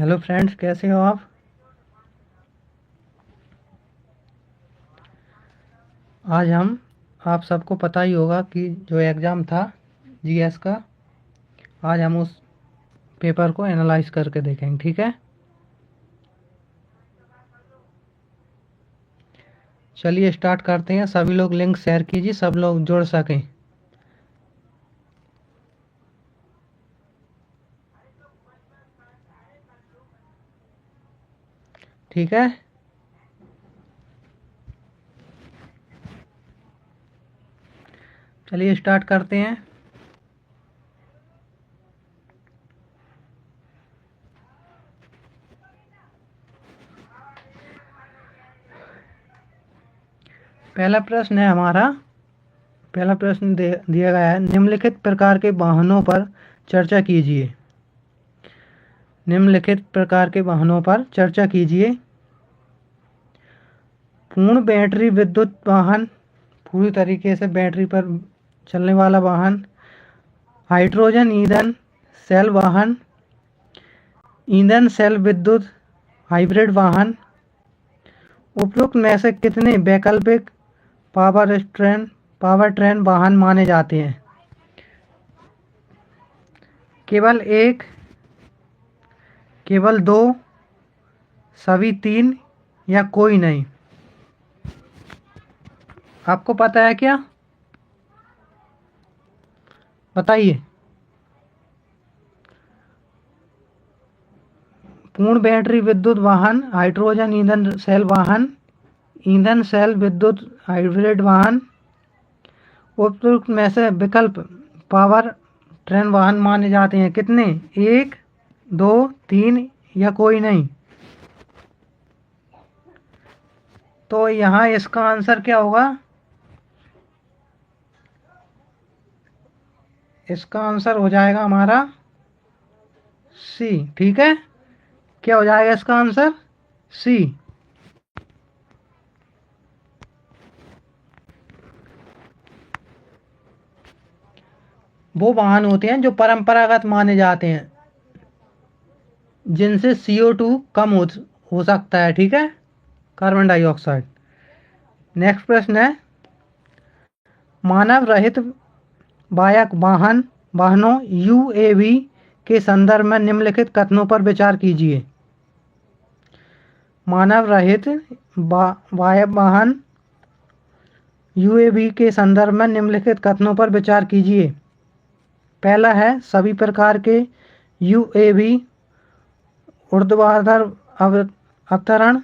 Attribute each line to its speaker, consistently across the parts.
Speaker 1: Hello friends, कैसे हो आप। आज हम आप सबको पता ही होगा कि जो एग्ज़ाम था जीएस का, आज हम उस पेपर को एनालाइज करके देखेंगे। ठीक है, चलिए स्टार्ट करते हैं। सभी लोग लिंक शेयर कीजिए, सब लोग जुड़ सकें। ठीक है, चलिए स्टार्ट करते हैं। पहला प्रश्न है हमारा। पहला प्रश्न दिया गया है, निम्नलिखित प्रकार के वाहनों पर चर्चा कीजिए। निम्नलिखित प्रकार के वाहनों पर चर्चा कीजिए। पूर्ण बैटरी विद्युत वाहन, पूरी तरीके से बैटरी पर चलने वाला वाहन। हाइड्रोजन ईंधन सेल वाहन, ईंधन सेल विद्युत हाइब्रिड वाहन। उपरोक्त में से कितने वैकल्पिक पावर ट्रेन वाहन माने जाते हैं? केवल एक, केवल दो, सभी तीन, या कोई नहीं? आपको पता है क्या? बताइए। पूर्ण बैटरी विद्युत वाहन, हाइड्रोजन ईंधन सेल वाहन, ईंधन सेल विद्युत हाइब्रिड वाहन। उपरोक्त में से विकल्प पावर ट्रेन वाहन माने जाते हैं कितने? एक, दो, तीन, या कोई नहीं? तो यहाँ इसका आंसर क्या होगा? इसका आंसर हो जाएगा हमारा सी। ठीक है, क्या हो जाएगा इसका आंसर? सी। वो वाहन होते हैं जो परंपरागत माने जाते हैं, जिनसे CO2 कम हो सकता है। ठीक है, कार्बन डाइऑक्साइड। नेक्स्ट प्रश्न है, मानव रहित वायक वाहनों UAV के संदर्भ में निम्नलिखित कथनों पर विचार कीजिए। मानव रहित वायक वाहन UAV के संदर्भ में निम्नलिखित कथनों पर विचार कीजिए। पहला है, सभी प्रकार के UAV ऊर्ध्वाधर अवतरण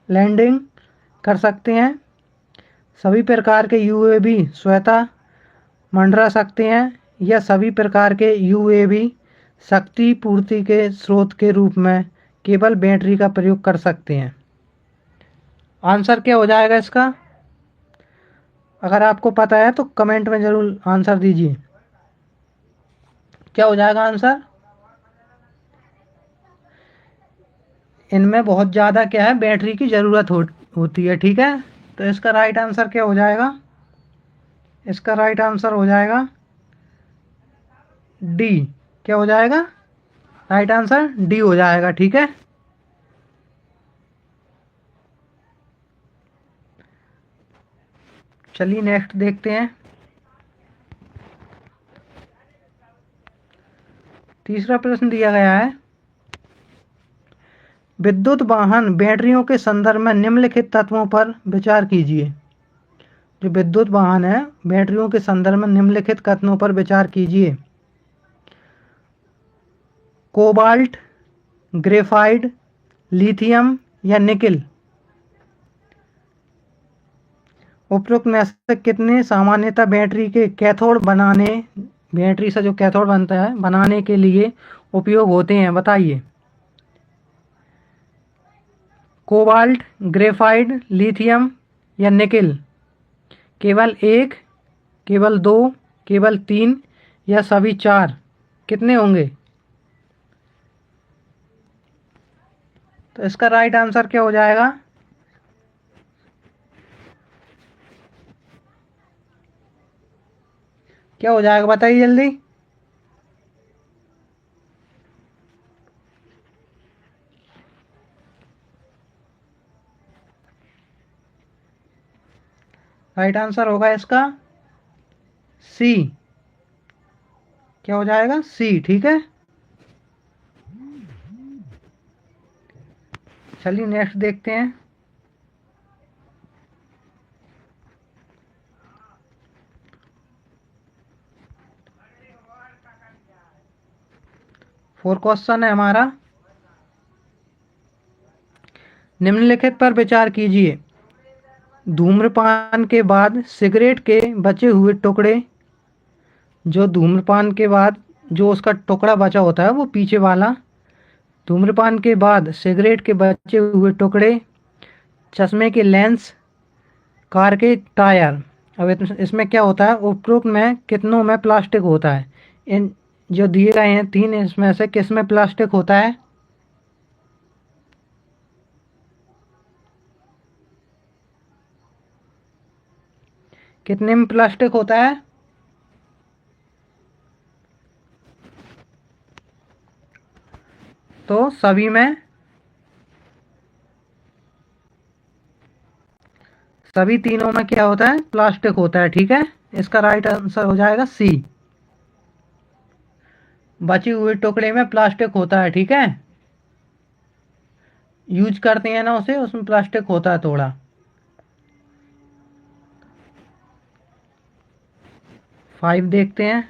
Speaker 1: लैंडिंग कर सकते हैं। सभी प्रकार के UAV स्वतः मंडरा सकते हैं, या सभी प्रकार के UAV शक्ति पूर्ति के स्रोत के रूप में केवल बैटरी का प्रयोग कर सकते हैं। आंसर क्या हो जाएगा इसका? अगर आपको पता है तो कमेंट में ज़रूर आंसर दीजिए। क्या हो जाएगा आंसर? इनमें बहुत ज़्यादा क्या है, बैटरी की ज़रूरत होती है। ठीक है, तो इसका राइट आंसर क्या हो जाएगा? इसका राइट आंसर हो जाएगा डी। क्या हो जाएगा? राइट आंसर डी हो जाएगा। ठीक है, चलिए नेक्स्ट देखते हैं। तीसरा प्रश्न दिया गया है, विद्युत वाहन बैटरियों के संदर्भ में निम्नलिखित तत्वों पर विचार कीजिए। जो विद्युत वाहन है, बैटरियों के संदर्भ में निम्नलिखित कथनों पर विचार कीजिए। कोबाल्ट, ग्रेफाइट, लिथियम, या निकिल। उपरोक्त में से कितने सामान्यतः बैटरी से जो कैथोड बनता है बनाने के लिए उपयोग होते हैं? बताइए। कोबाल्ट, ग्रेफाइट, लिथियम, या निकिल। केवल एक, केवल दो, केवल तीन, या सभी चार? कितने होंगे? तो इसका राइट आंसर क्या हो जाएगा? क्या हो जाएगा बताइए जल्दी। राइट आंसर होगा इसका सी। क्या हो जाएगा? सी। ठीक है, चलिए नेक्स्ट देखते हैं। फोर क्वेश्चन है हमारा। निम्नलिखित पर विचार कीजिए। धूम्रपान के बाद सिगरेट के बचे हुए टुकड़े, जो धूम्रपान के बाद जो उसका टुकड़ा बचा होता है वो पीछे वाला, धूम्रपान के बाद सिगरेट के बचे हुए टुकड़े, चश्मे के लेंस, कार के टायर। अब इसमें क्या होता है, उपरोक्त में कितनों में प्लास्टिक होता है? इन जो दिए गए हैं तीन, इसमें से किस में प्लास्टिक होता है? कितने में प्लास्टिक होता है? तो सभी में, सभी तीनों में क्या होता है? प्लास्टिक होता है। ठीक है, इसका राइट आंसर हो जाएगा सी। बचे हुए टुकड़े में प्लास्टिक होता है। ठीक है, यूज करते हैं ना उसे, उसमें प्लास्टिक होता है थोड़ा। 5 देखते हैं।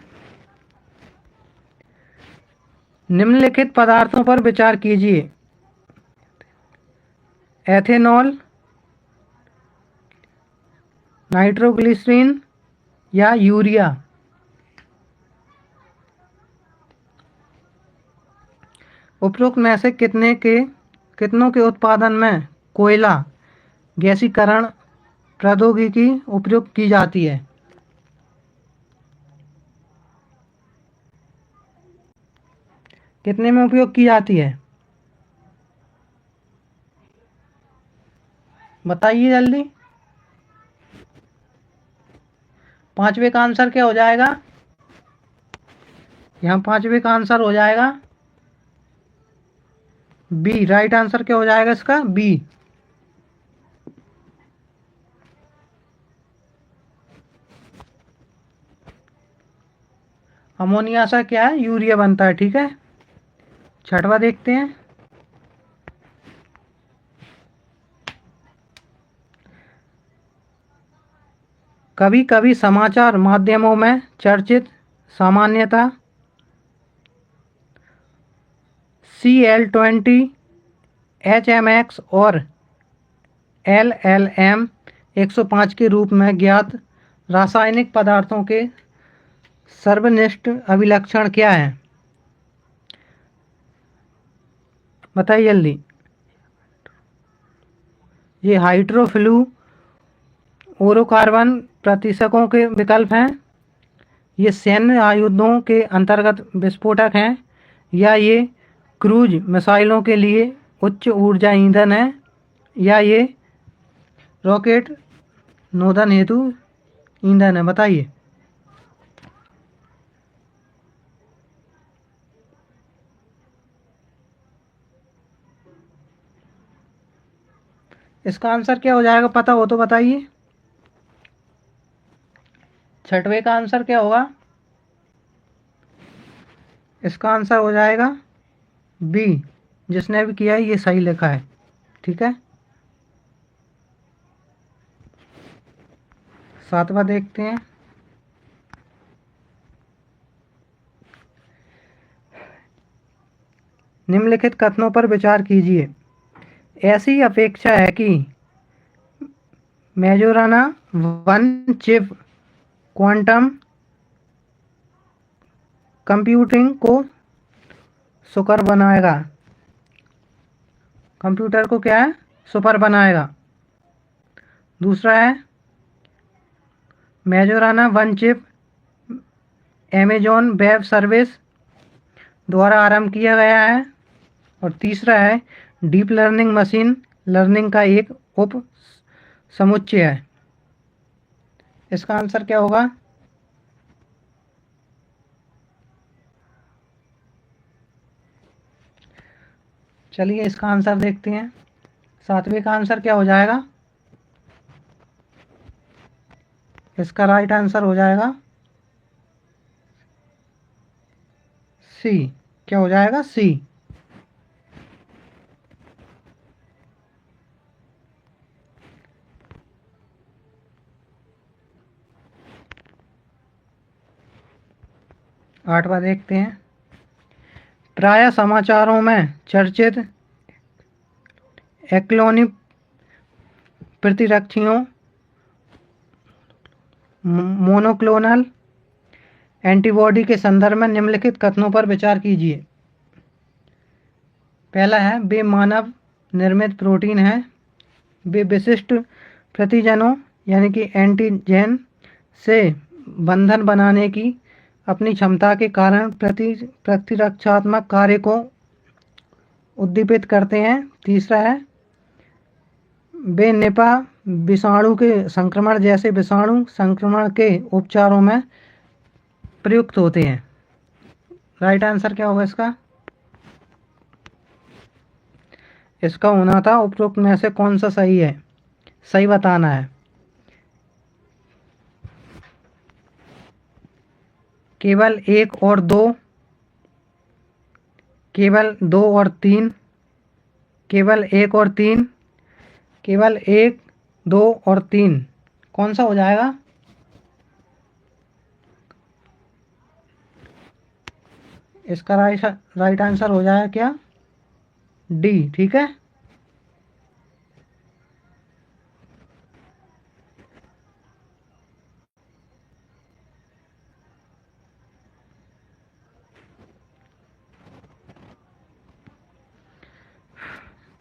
Speaker 1: निम्नलिखित पदार्थों पर विचार कीजिए। एथेनॉल, नाइट्रोग्लिसरीन या यूरिया। उपरोक्त में से कितनों के उत्पादन में कोयला गैसीकरण प्रौद्योगिकी उपयोग की जाती है? कितने में उपयोग की जाती है? बताइए जल्दी। पांचवे का आंसर क्या हो जाएगा? यहाँ पांचवे का आंसर हो जाएगा बी। राइट आंसर क्या हो जाएगा इसका? बी। अमोनिया से क्या है? यूरिया बनता है। ठीक है, छठवा देखते हैं। कभी कभी समाचार माध्यमों में चर्चित सामान्यतः Cl20, HMX और LLM 105 के रूप में ज्ञात रासायनिक पदार्थों के सर्वनिष्ठ अभिलक्षण क्या है? बताइए जल्दी। ये हाइड्रोफ्लू ओरोकार्बन प्रतिशकों के विकल्प हैं, ये सैन्य आयुधों के अंतर्गत विस्फोटक हैं, या ये क्रूज मिसाइलों के लिए उच्च ऊर्जा ईंधन है, या ये रॉकेट नोदन हेतु ईंधन है? बताइए। इसका आंसर क्या हो जाएगा? पता हो तो बताइए। छठवें का आंसर क्या होगा? इसका आंसर हो जाएगा बी। जिसने भी किया है ये सही लिखा है। ठीक है, सातवां देखते हैं। निम्नलिखित कथनों पर विचार कीजिए। ऐसी अपेक्षा है कि मेजोराना वन चिप क्वांटम कंप्यूटिंग को सुकर बनाएगा। कंप्यूटर को क्या है? सुपर बनाएगा। दूसरा है Majorana one chip Amazon Web Service द्वारा आरंभ किया गया है। और तीसरा है डीप लर्निंग मशीन लर्निंग का एक उप समुच्चय है। इसका आंसर क्या होगा? चलिए इसका आंसर देखते हैं। सातवें का आंसर क्या हो जाएगा? इसका राइट आंसर हो जाएगा सी। क्या हो जाएगा? सी। आठवां देखते हैं। प्राय समाचारों में चर्चित एक्लोनी प्रतिरक्षियों मोनोक्लोनल एंटीबॉडी के संदर्भ में निम्नलिखित कथनों पर विचार कीजिए। पहला है, वे मानव निर्मित प्रोटीन हैं। वे विशिष्ट प्रतिजनों यानी कि एंटीजन से बंधन बनाने की अपनी क्षमता के कारण प्रतिरक्षात्मक कार्य को उद्दीपित करते हैं। तीसरा है, वे निपा विषाणु के संक्रमण जैसे विषाणु संक्रमण के उपचारों में प्रयुक्त होते हैं। राइट आंसर क्या होगा इसका? इसका होना था उपरोक्त में से कौन सा सही है, सही बताना है। केवल एक और दो, केवल दो और तीन, केवल एक और तीन, केवल एक, दो और तीन, कौन सा हो जाएगा? इसका राइट आंसर हो जाएगा क्या? डी। ठीक है।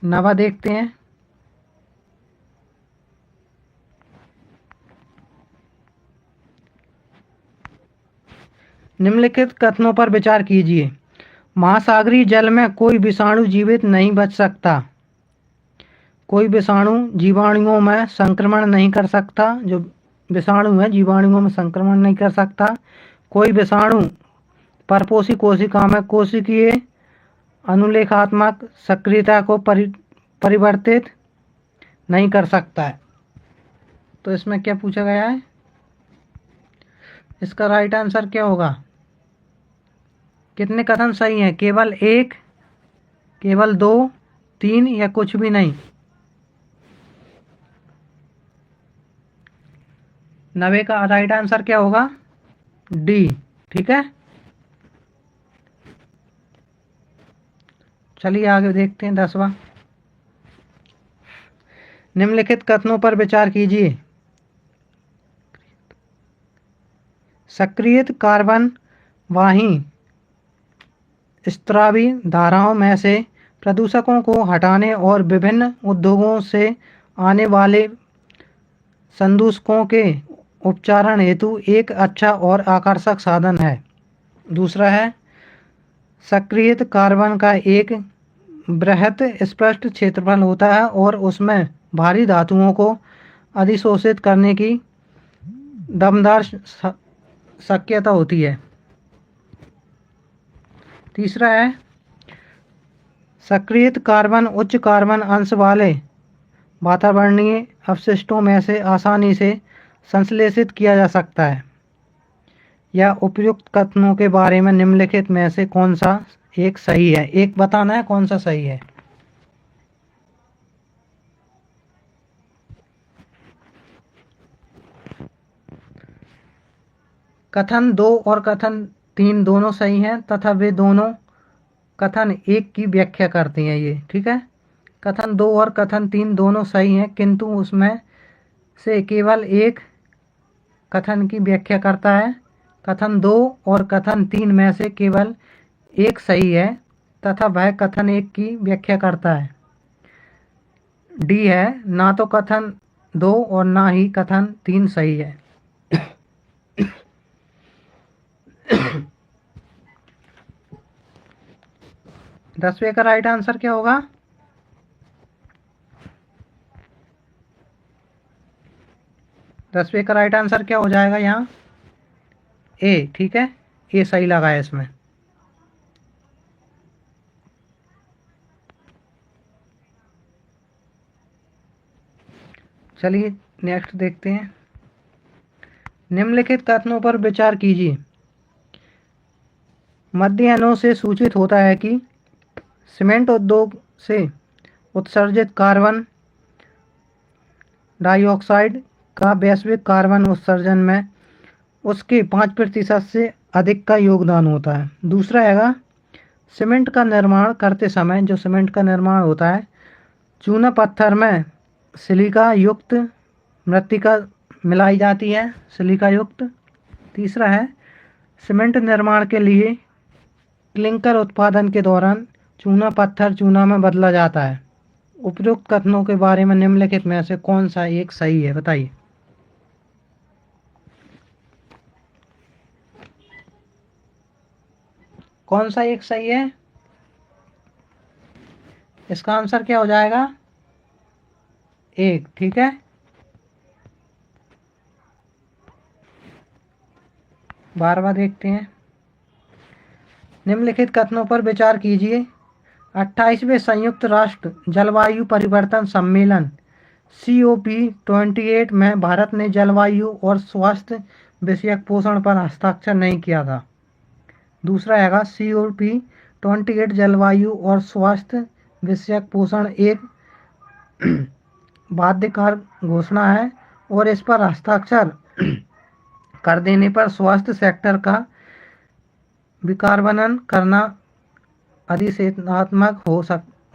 Speaker 1: नवा देखते हैं। निम्नलिखित कथनों पर विचार कीजिए। महासागरीय जल में कोई विषाणु जीवित नहीं बच सकता। कोई विषाणु जीवाणुओं में संक्रमण नहीं कर सकता। जो विषाणु है जीवाणुओं में संक्रमण नहीं कर सकता। कोई विषाणु परपोषी कोशिका में कोशिकीय अनुलेखात्मक सक्रियता को परिवर्तित नहीं कर सकता है। तो इसमें क्या पूछा गया है? इसका राइट आंसर क्या होगा? कितने कथन सही हैं? केवल एक, केवल दो, तीन या कुछ भी नहीं? नवे का राइट आंसर क्या होगा? डी। ठीक है। चलिए आगे देखते हैं 10वां। निम्नलिखित कथनों पर विचार कीजिए। सक्रियत कार्बन वाही स्रावी धाराओं में से प्रदूषकों को हटाने और विभिन्न उद्योगों से आने वाले संदूषकों के उपचारण हेतु एक अच्छा और आकर्षक साधन है। दूसरा है, सक्रियत कार्बन का एक बृहत स्पष्ट क्षेत्रफल होता है और उसमें भारी धातुओं को अधिशोषित करने की दमदार शक्यता होती है। तीसरा है, सक्रियत कार्बन उच्च कार्बन अंश वाले वातावरणीय अपशिष्टों में से आसानी से संश्लेषित किया जा सकता है। या उपयुक्त कथनों के बारे में निम्नलिखित में से कौन सा एक सही है? एक बताना है कौन सा सही है। कथन 2 और कथन 3 दोनों सही हैं तथा वे दोनों कथन 1 की व्याख्या करती हैं। ये ठीक है। कथन 2 और कथन 3 दोनों सही हैं, किंतु उसमें से केवल एक कथन की व्याख्या करता है। कथन 2 और कथन 3 में से केवल एक सही है तथा वह कथन 1 की व्याख्या करता है। डी है। ना तो कथन 2 और ना ही कथन 3 सही है। 10वें का राइट आंसर क्या होगा? दसवें का राइट आंसर क्या हो जाएगा यहाँ? ए। ठीक है, ए सही लगा है इसमें। चलिए नेक्स्ट देखते हैं। निम्नलिखित कथनों पर विचार कीजिए। अध्ययनों से सूचित होता है कि सीमेंट उद्योग से उत्सर्जित कार्बन डाइऑक्साइड का वैश्विक कार्बन उत्सर्जन में उसके 5% से अधिक का योगदान होता है। दूसरा हैगा, सीमेंट का निर्माण करते समय जो सीमेंट का निर्माण होता है, चूना पत्थर में सिलिका युक्त मृत्तिका मिलाई जाती है, सिलिका युक्त। तीसरा है, सीमेंट निर्माण के लिए क्लिंकर उत्पादन के दौरान चूना पत्थर चूना में बदला जाता है। उपयुक्त कथनों के बारे में निम्नलिखित में से कौन सा एक सही है, बताइए। कौन सा एक सही है? इसका आंसर क्या हो जाएगा? एक। ठीक है, बार बार देखते हैं। निम्नलिखित कथनों पर विचार कीजिए। 28वें संयुक्त राष्ट्र जलवायु परिवर्तन सम्मेलन COP28 में भारत ने जलवायु और स्वास्थ्य विषयक पोषण पर हस्ताक्षर नहीं किया था। दूसरा हैगा, COP28 जलवायु और स्वास्थ्य विषयक पोषण एक बाध्यकारी घोषणा है और इस पर हस्ताक्षर कर देने पर स्वास्थ्य सेक्टर का विकार्बनन करना अधिशेषणात्मक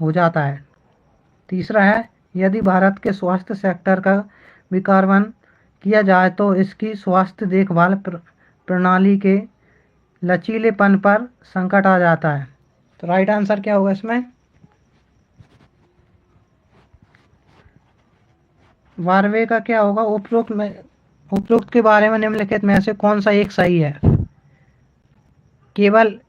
Speaker 1: हो जाता है। तीसरा है, यदि भारत के स्वास्थ्य सेक्टर का विकार्बन किया जाए तो इसकी स्वास्थ्य देखभाल प्रणाली के लचीलेपन पर संकट आ जाता है। तो राइट आंसर क्या होगा इसमें? 12वें का क्या होगा? उपरोक्त के बारे में निम्नलिखित में से कौन सा एक सही है? केवल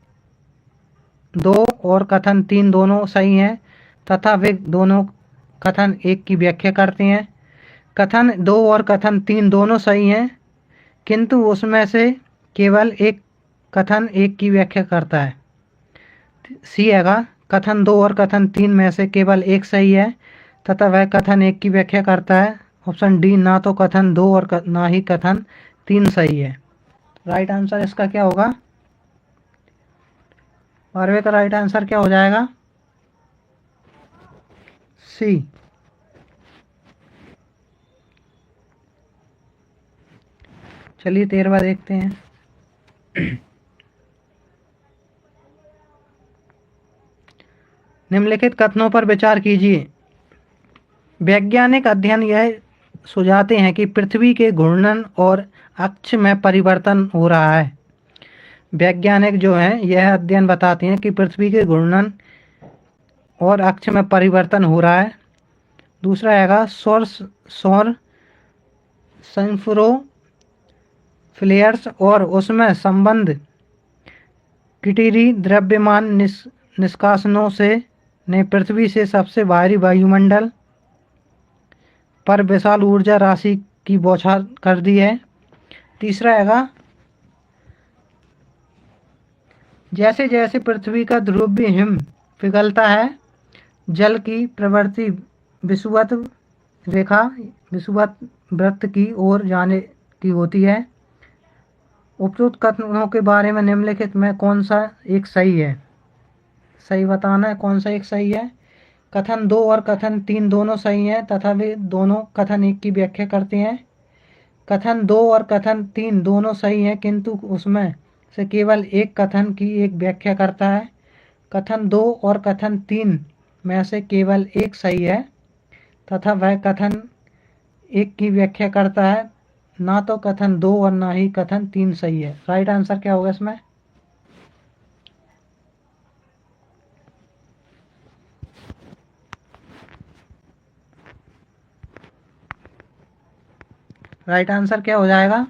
Speaker 1: 2 और कथन 3 दोनों सही हैं तथा वे दोनों कथन 1 की व्याख्या करते हैं। कथन 2 और कथन 3 दोनों सही हैं, किंतु उसमें से केवल एक कथन 1 की व्याख्या करता है। सी हैगा, कथन 2 और कथन 3 में से केवल एक सही है तथा वह कथन 1 की व्याख्या करता है। ऑप्शन डी, ना तो कथन 2 और ना ही कथन 3 सही है। राइट आंसर इसका क्या होगा? 12वें का राइट आंसर क्या हो जाएगा? सी। चलिए 13वां देखते हैं। निम्नलिखित कथनों पर विचार कीजिए। वैज्ञानिक अध्ययन यह सुझाते हैं कि पृथ्वी के घूर्णन और अक्ष में परिवर्तन हो रहा है। वैज्ञानिक जो हैं यह अध्ययन बताते हैं कि पृथ्वी के घूर्णन और अक्ष में परिवर्तन हो रहा है। दूसरा हैगा, सौर संफ्रो फ्लेयर्स और उसमें संबंध किटिरी द्रव्यमान निष्कासनों से ने पृथ्वी से सबसे बाहरी वायुमंडल पर विशाल ऊर्जा राशि की बौछार कर दी है। तीसरा हैगा, जैसे जैसे पृथ्वी का ध्रुवीय हिम पिघलता है, जल की प्रवृत्ति विषुवत वृत्त की ओर जाने की होती है। उपयुक्त कथनों के बारे में निम्नलिखित में कौन सा एक सही है? सही बताना है कौन सा एक सही है। कथन 2 और कथन 3 दोनों सही हैं तथा वे दोनों कथन 1 की व्याख्या करते हैं। कथन 2 और कथन 3 दोनों सही हैं, किंतु उसमें से केवल एक कथन की एक व्याख्या करता है। कथन 2 और कथन 3 में से केवल एक सही है तथा वह कथन 1 की व्याख्या करता है। ना तो कथन 2 और ना ही कथन 3 सही है। राइट आंसर क्या होगा इसमें? राइट आंसर क्या हो जाएगा?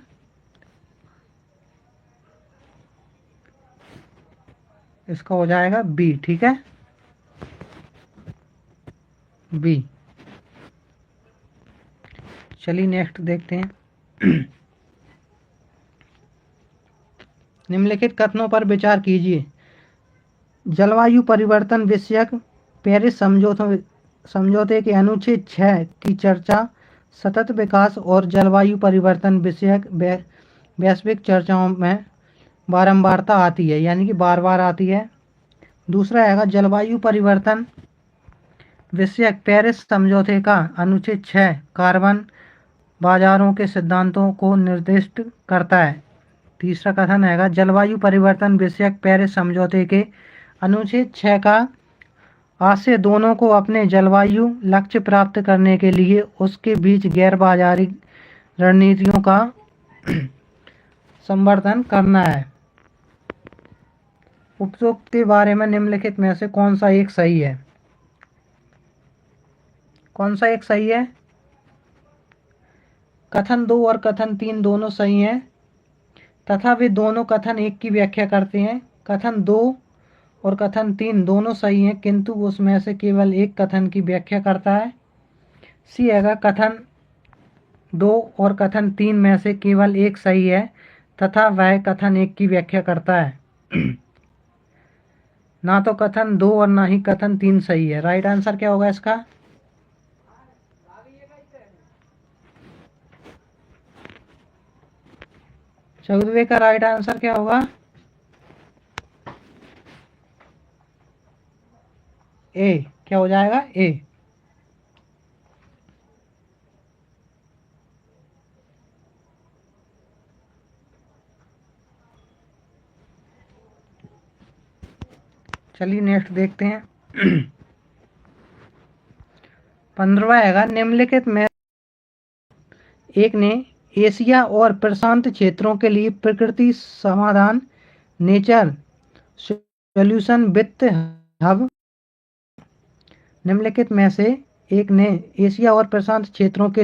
Speaker 1: इसका हो जाएगा बी। ठीक है, बी। चलिए नेक्स्ट देखते हैं। निम्नलिखित कथनों पर विचार कीजिए। जलवायु परिवर्तन विषयक पेरिस समझौते के अनुच्छेद 6 की चर्चा सतत विकास और जलवायु परिवर्तन विषयक वैश्विक चर्चाओं में बारंबारता आती है, यानी कि बार बार आती है। दूसरा आएगा जलवायु परिवर्तन विषयक पेरिस समझौते का अनुच्छेद 6 कार्बन बाजारों के सिद्धांतों को निर्दिष्ट करता है। तीसरा कथन है जलवायु परिवर्तन विषयक पेरिस समझौते के अनुच्छेद 6 का आशय दोनों को अपने जलवायु लक्ष्य प्राप्त करने के लिए उसके बीच गैर बाजारी रणनीतियों का संवर्धन करना है। उपरोक्त के बारे में निम्नलिखित में से कौन सा एक सही है? कौन सा एक सही है? कथन 2 और कथन 3 दोनों सही हैं तथा वे दोनों कथन एक की व्याख्या करते हैं। कथन 2 और कथन 3 दोनों सही हैं, किंतु उसमें से केवल एक कथन की व्याख्या करता है। सी है कथन 2 और कथन 3 में से केवल एक सही है तथा वह कथन एक की व्याख्या करता है। ना तो कथन 2 और ना ही कथन 3 सही है। राइट आंसर क्या होगा इसका? चौदहवें का राइट आंसर क्या होगा? ए। क्या हो जाएगा? ए। चलिए नेक्स्ट देखते हैं। 15वां है निम्नलिखित में एक ने एशिया और प्रशांत क्षेत्रों के लिए प्रकृति समाधान नेचर सॉल्यूशन वित्त हब निम्नलिखित में से एक ने एशिया और प्रशांत क्षेत्रों के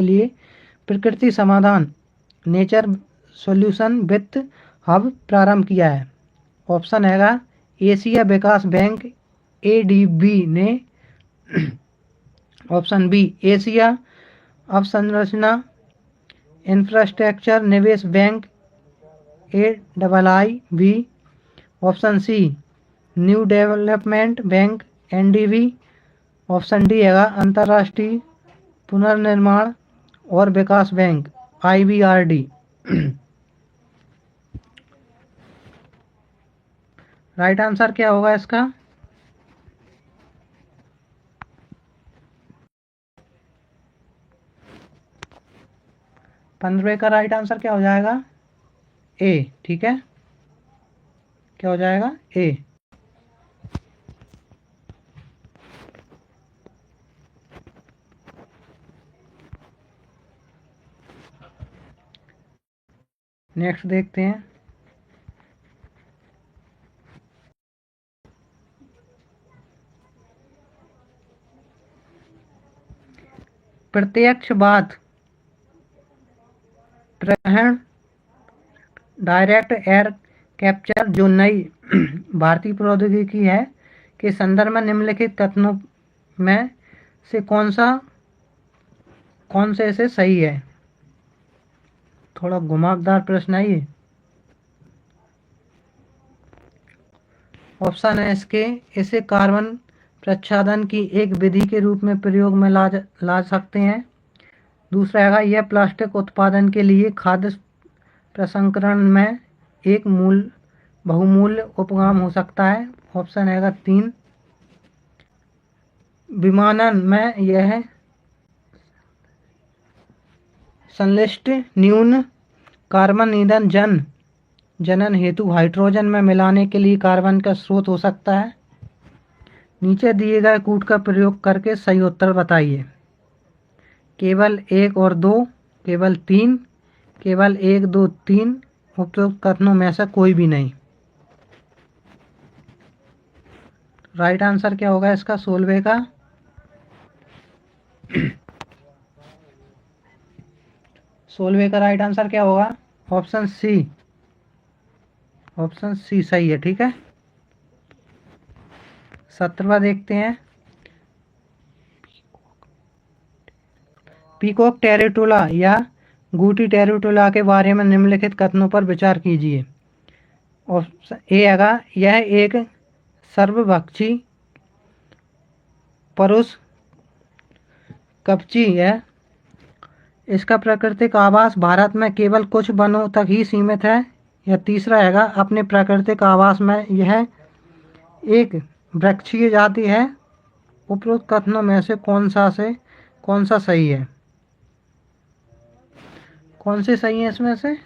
Speaker 1: लिए प्रकृति समाधान नेचर सॉल्यूशन वित्त हब प्रारंभ किया है। ऑप्शन है एशिया विकास बैंक ADB ने। ऑप्शन बी एशिया अवसंरचना इंफ्रास्ट्रक्चर निवेश bank AIIB। Option C new development bank NDB। Option D है अंतर्राष्ट्रीय पुनर्निर्माण और विकास बैंक IBRD। राइट आंसर क्या होगा इसका? पंद्रहवें का राइट आंसर क्या हो जाएगा? ए। ठीक है, क्या हो जाएगा? ए। नेक्स्ट देखते हैं। प्रत्यक्षवाद ग्रहण डायरेक्ट एयर कैप्चर जो नई भारतीय प्रौद्योगिकी है के संदर्भ में निम्नलिखित कथनों में से कौन से से सही है? थोड़ा घुमावदार प्रश्न है ये। ऑप्शन है इसे कार्बन प्रच्छादन की एक विधि के रूप में प्रयोग में ला सकते हैं। दूसरा है यह प्लास्टिक उत्पादन के लिए खाद्य प्रसंस्करण में एक बहुमूल्य उपकरण हो सकता है। ऑप्शन है 3 विमानन में यह संश्लिष्ट न्यून कार्बन ईंधन जनन हेतु हाइड्रोजन में मिलाने के लिए कार्बन का स्रोत हो सकता है। नीचे दिए गए कूट का प्रयोग करके सही उत्तर बताइए। केवल 1 और 2, केवल 3, केवल 1, 2, 3 उपरोक्त कथनों में से कोई भी नहीं। राइट आंसर क्या होगा इसका 16वें का? 16वें का राइट आंसर क्या होगा? Option C. ऑप्शन सी सही है। ठीक है, 17वां देखते हैं। पीकॉक टेरिटुला या गूटी टेरिटुला के बारे में निम्नलिखित कथनों पर विचार कीजिए। ऑप्शन ए है यह एक सर्वभक्षी पुरुष कपची है। इसका प्राकृतिक आवास भारत में केवल कुछ वनों तक ही सीमित है। या तीसरा हैगा अपने प्राकृतिक आवास में यह एक वृक्षीय जाति है। उपरोक्त कथनों में से कौन सा सही है? कौन से सही है इसमें से?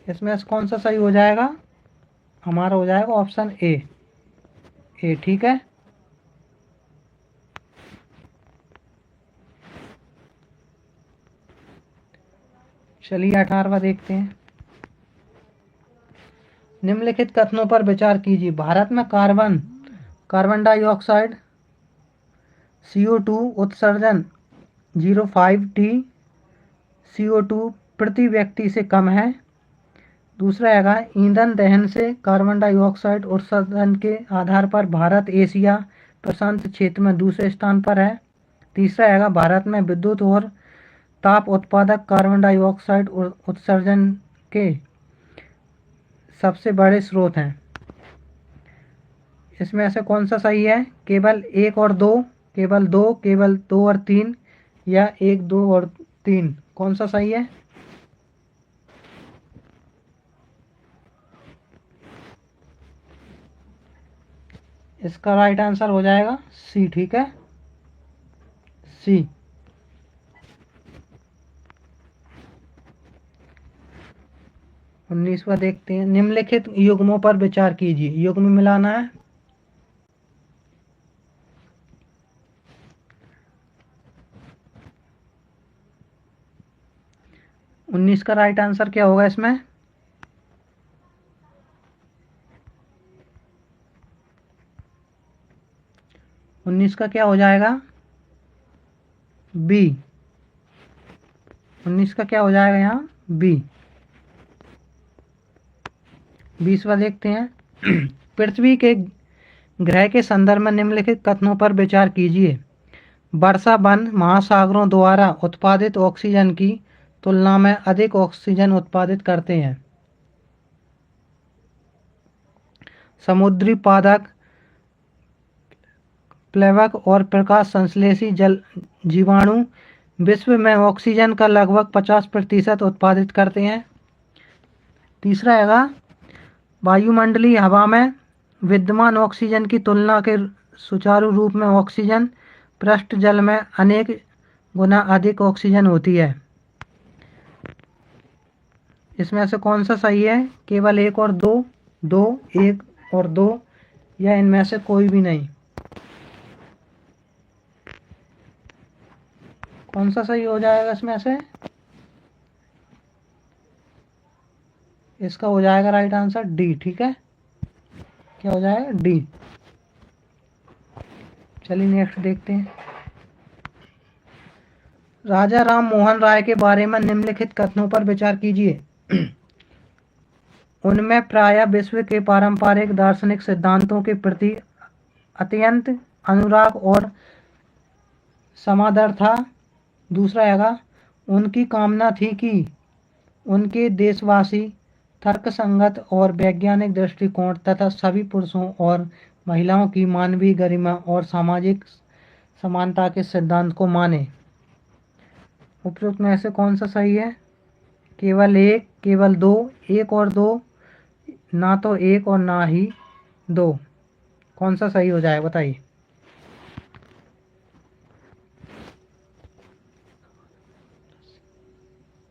Speaker 1: इसमें से कौन सा सही हो जाएगा? हमारा हो जाएगा ऑप्शन ए। ठीक है। चलिए 18वां देखते हैं। निम्नलिखित कथनों पर विचार कीजिए। भारत में कार्बन डाइऑक्साइड CO2 उत्सर्जन 0.5 टी CO2 प्रति व्यक्ति से कम है। दूसरा हैगा ईंधन दहन से कार्बन डाइऑक्साइड उत्सर्जन के आधार पर भारत एशिया प्रशांत क्षेत्र में दूसरे स्थान पर है। तीसरा हैगा भारत में विद्युत और ताप उत्पादक कार्बन डाइऑक्साइड उत्सर्जन के सबसे बड़े स्रोत हैं। इसमें से कौन सा सही है? केवल 1 और 2, केवल 2 और 3 या 1, 2 और 3? कौन सा सही है? इसका राइट आंसर हो जाएगा सी। ठीक है, सी। 19वां देखते हैं। निम्नलिखित युग्मों पर विचार कीजिए। युग्म मिलाना है। उन्नीस का राइट आंसर क्या होगा इसमें? उन्नीस का क्या हो जाएगा? बी। 19 का क्या हो जाएगा यहाँ? बी। 20वां देखते हैं। पृथ्वी के ग्रह के संदर्भ में निम्नलिखित कथनों पर विचार कीजिए। वर्षा वन महासागरों द्वारा उत्पादित ऑक्सीजन की तुलना में अधिक ऑक्सीजन उत्पादित करते हैं। समुद्री पादप, प्लवक और प्रकाश संश्लेषी जल जीवाणु विश्व में ऑक्सीजन का लगभग 50% उत्पादित करते हैं। तीसरा हैगा वायुमंडलीय हवा में विद्यमान ऑक्सीजन की तुलना के सुचारू रूप में ऑक्सीजन पृष्ठ जल में अनेक गुना अधिक ऑक्सीजन होती है। इसमें से कौन सा सही है? केवल 1 और 2, 1 और 2 या इनमें से कोई भी नहीं? कौन सा सही हो जाएगा इसमें से? इसका हो जाएगा राइट आंसर डी। ठीक है, क्या हो जाएगा? डी। चलिए नेक्स्ट देखते हैं। राजा राम मोहन राय के बारे में निम्नलिखित कथनों पर विचार कीजिए। उनमें प्रायः विश्व के पारंपरिक दार्शनिक सिद्धांतों के प्रति अत्यंत अनुराग और समादर था। दूसरा हैगा उनकी कामना थी कि उनके देशवासी तर्कसंगत और वैज्ञानिक दृष्टिकोण तथा सभी पुरुषों और महिलाओं की मानवीय गरिमा और सामाजिक समानता के सिद्धांत को माने। उपरोक्त में से कौन सा सही है? केवल 1, केवल 2, 1 और 2, ना तो 1 और ना ही 2? कौन सा सही हो जाएगा बताइए?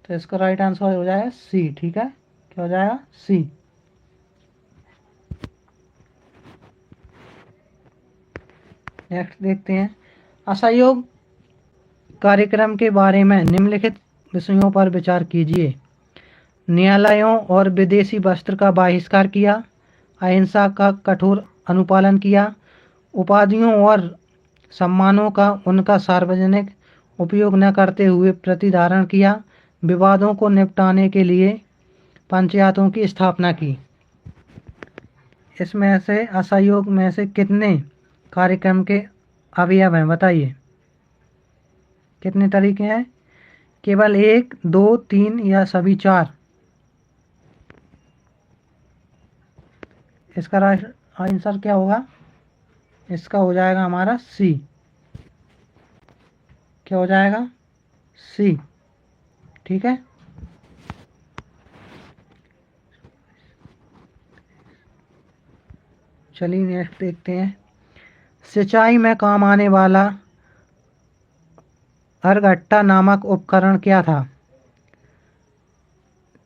Speaker 1: तो इसका राइट आंसर हो जाएगा सी। ठीक है, क्या हो जाएगा? सी। नेक्स्ट देखते हैं। असहयोग कार्यक्रम के बारे में निम्नलिखित विषयों पर विचार कीजिए। न्यायालयों और विदेशी वस्त्र का बहिष्कार किया, अहिंसा का कठोर अनुपालन किया, उपाधियों और सम्मानों का उनका सार्वजनिक उपयोग न करते हुए प्रतिधारण किया, विवादों को निपटाने के लिए पंचायतों की स्थापना की। इसमें से असहयोग में से कितने कार्यक्रम के अवयव हैं बताइए? कितने तरीके हैं? केवल 1, 2, 3 या सभी 4? इसका आंसर क्या होगा? इसका हो जाएगा हमारा सी। क्या हो जाएगा? सी। ठीक है। चलिए नेक्स्ट देखते हैं। सिंचाई में काम आने वाला अरगट्टा नामक उपकरण क्या था?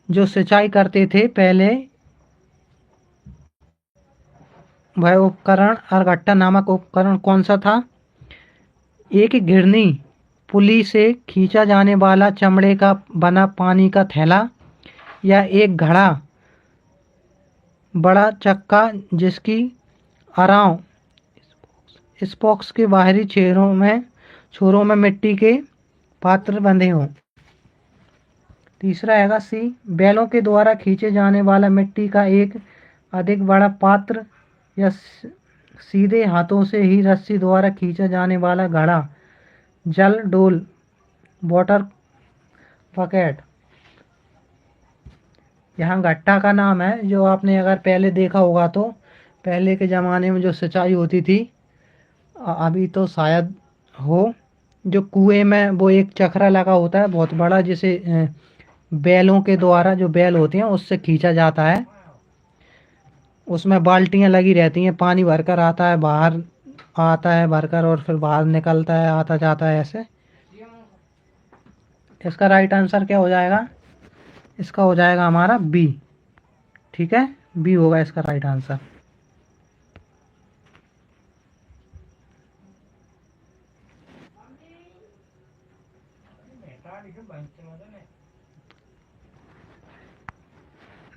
Speaker 1: जो सिंचाई करते थे पहले, वह उपकरण अरगट्टा नामक उपकरण कौन सा था? एक घिरनी, पुली से खींचा जाने वाला चमड़े का बना पानी का थैला, या एक घड़ा बड़ा चक्का जिसकी अराव स्पोक्स के बाहरी छोरों में मिट्टी के पात्र बंधे हों। तीसरा हैगा सी, बैलों के द्वारा खींचे जाने वाला मिट्टी का एक अधिक बड़ा पात्र, या सीधे हाथों से ही रस्सी द्वारा खींचा जाने वाला घड़ा, जल डोल, वाटर बकेट। यहाँ गट्टा का नाम है, जो आपने अगर पहले देखा होगा तो पहले के ज़माने में जो सिंचाई होती थी, अभी तो शायद हो, जो कुएं में वो एक चक्रा लगा होता है बहुत बड़ा, जिसे बैलों के द्वारा, जो बैल होते हैं उससे खींचा जाता है। उसमें बाल्टियां लगी रहती हैं, पानी भरकर आता है, बाहर आता है भरकर और फिर बाहर निकलता है, आता जाता है ऐसे। इसका राइट आंसर क्या हो जाएगा? इसका हो जाएगा हमारा बी। ठीक है, बी होगा इसका राइट आंसर।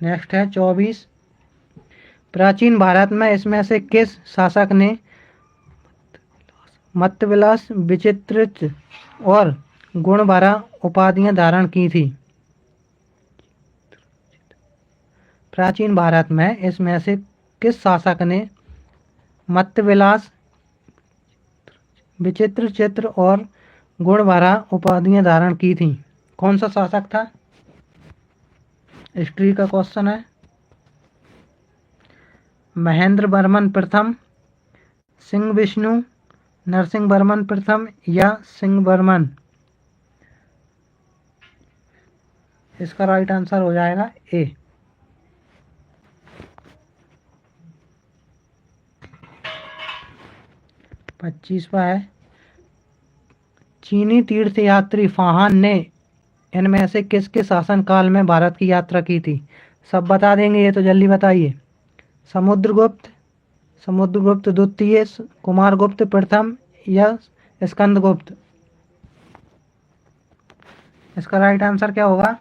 Speaker 1: नेक्स्ट है 24। प्राचीन भारत में इसमें से किस शासक ने मत्तविलास, विचित्र और गुणभरा उपाधियां धारण की थी? प्राचीन भारत में इसमें से किस शासक ने मत्तविलास, विचित्र चित्र और गुणभरा उपाधियां धारण की थी? कौन सा शासक था? हिस्ट्री का क्वेश्चन है। महेंद्र वर्मन प्रथम, सिंह विष्णु, नरसिंह वर्मन प्रथम, या सिंह वर्मन? इसका राइट आंसर हो जाएगा ए। पच्चीसवा है। चीनी तीर्थयात्री फाहान ने इनमें से किसके शासनकाल में भारत की यात्रा की थी? सब बता देंगे ये तो जल्दी बताइए। समुद्रगुप्त, समुद्रगुप्त द्वितीय, कुमारगुप्त प्रथम, या स्कंदगुप्त? इसका राइट आंसर क्या होगा?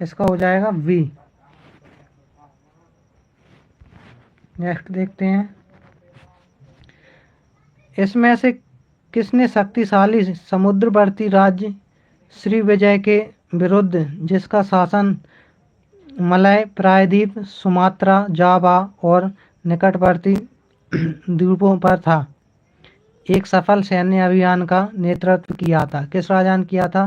Speaker 1: इसका हो जाएगा बी। नेक्स्ट देखते हैं। इसमें से किसने शक्तिशाली समुद्रवर्ती राज्य श्री विजय के विरुद्ध, जिसका शासन मलय प्रायद्वीप, सुमात्रा, जावा और निकटवर्ती द्वीपों पर था, एक सफल सैन्य अभियान का नेतृत्व किया था? किस राजा ने किया था?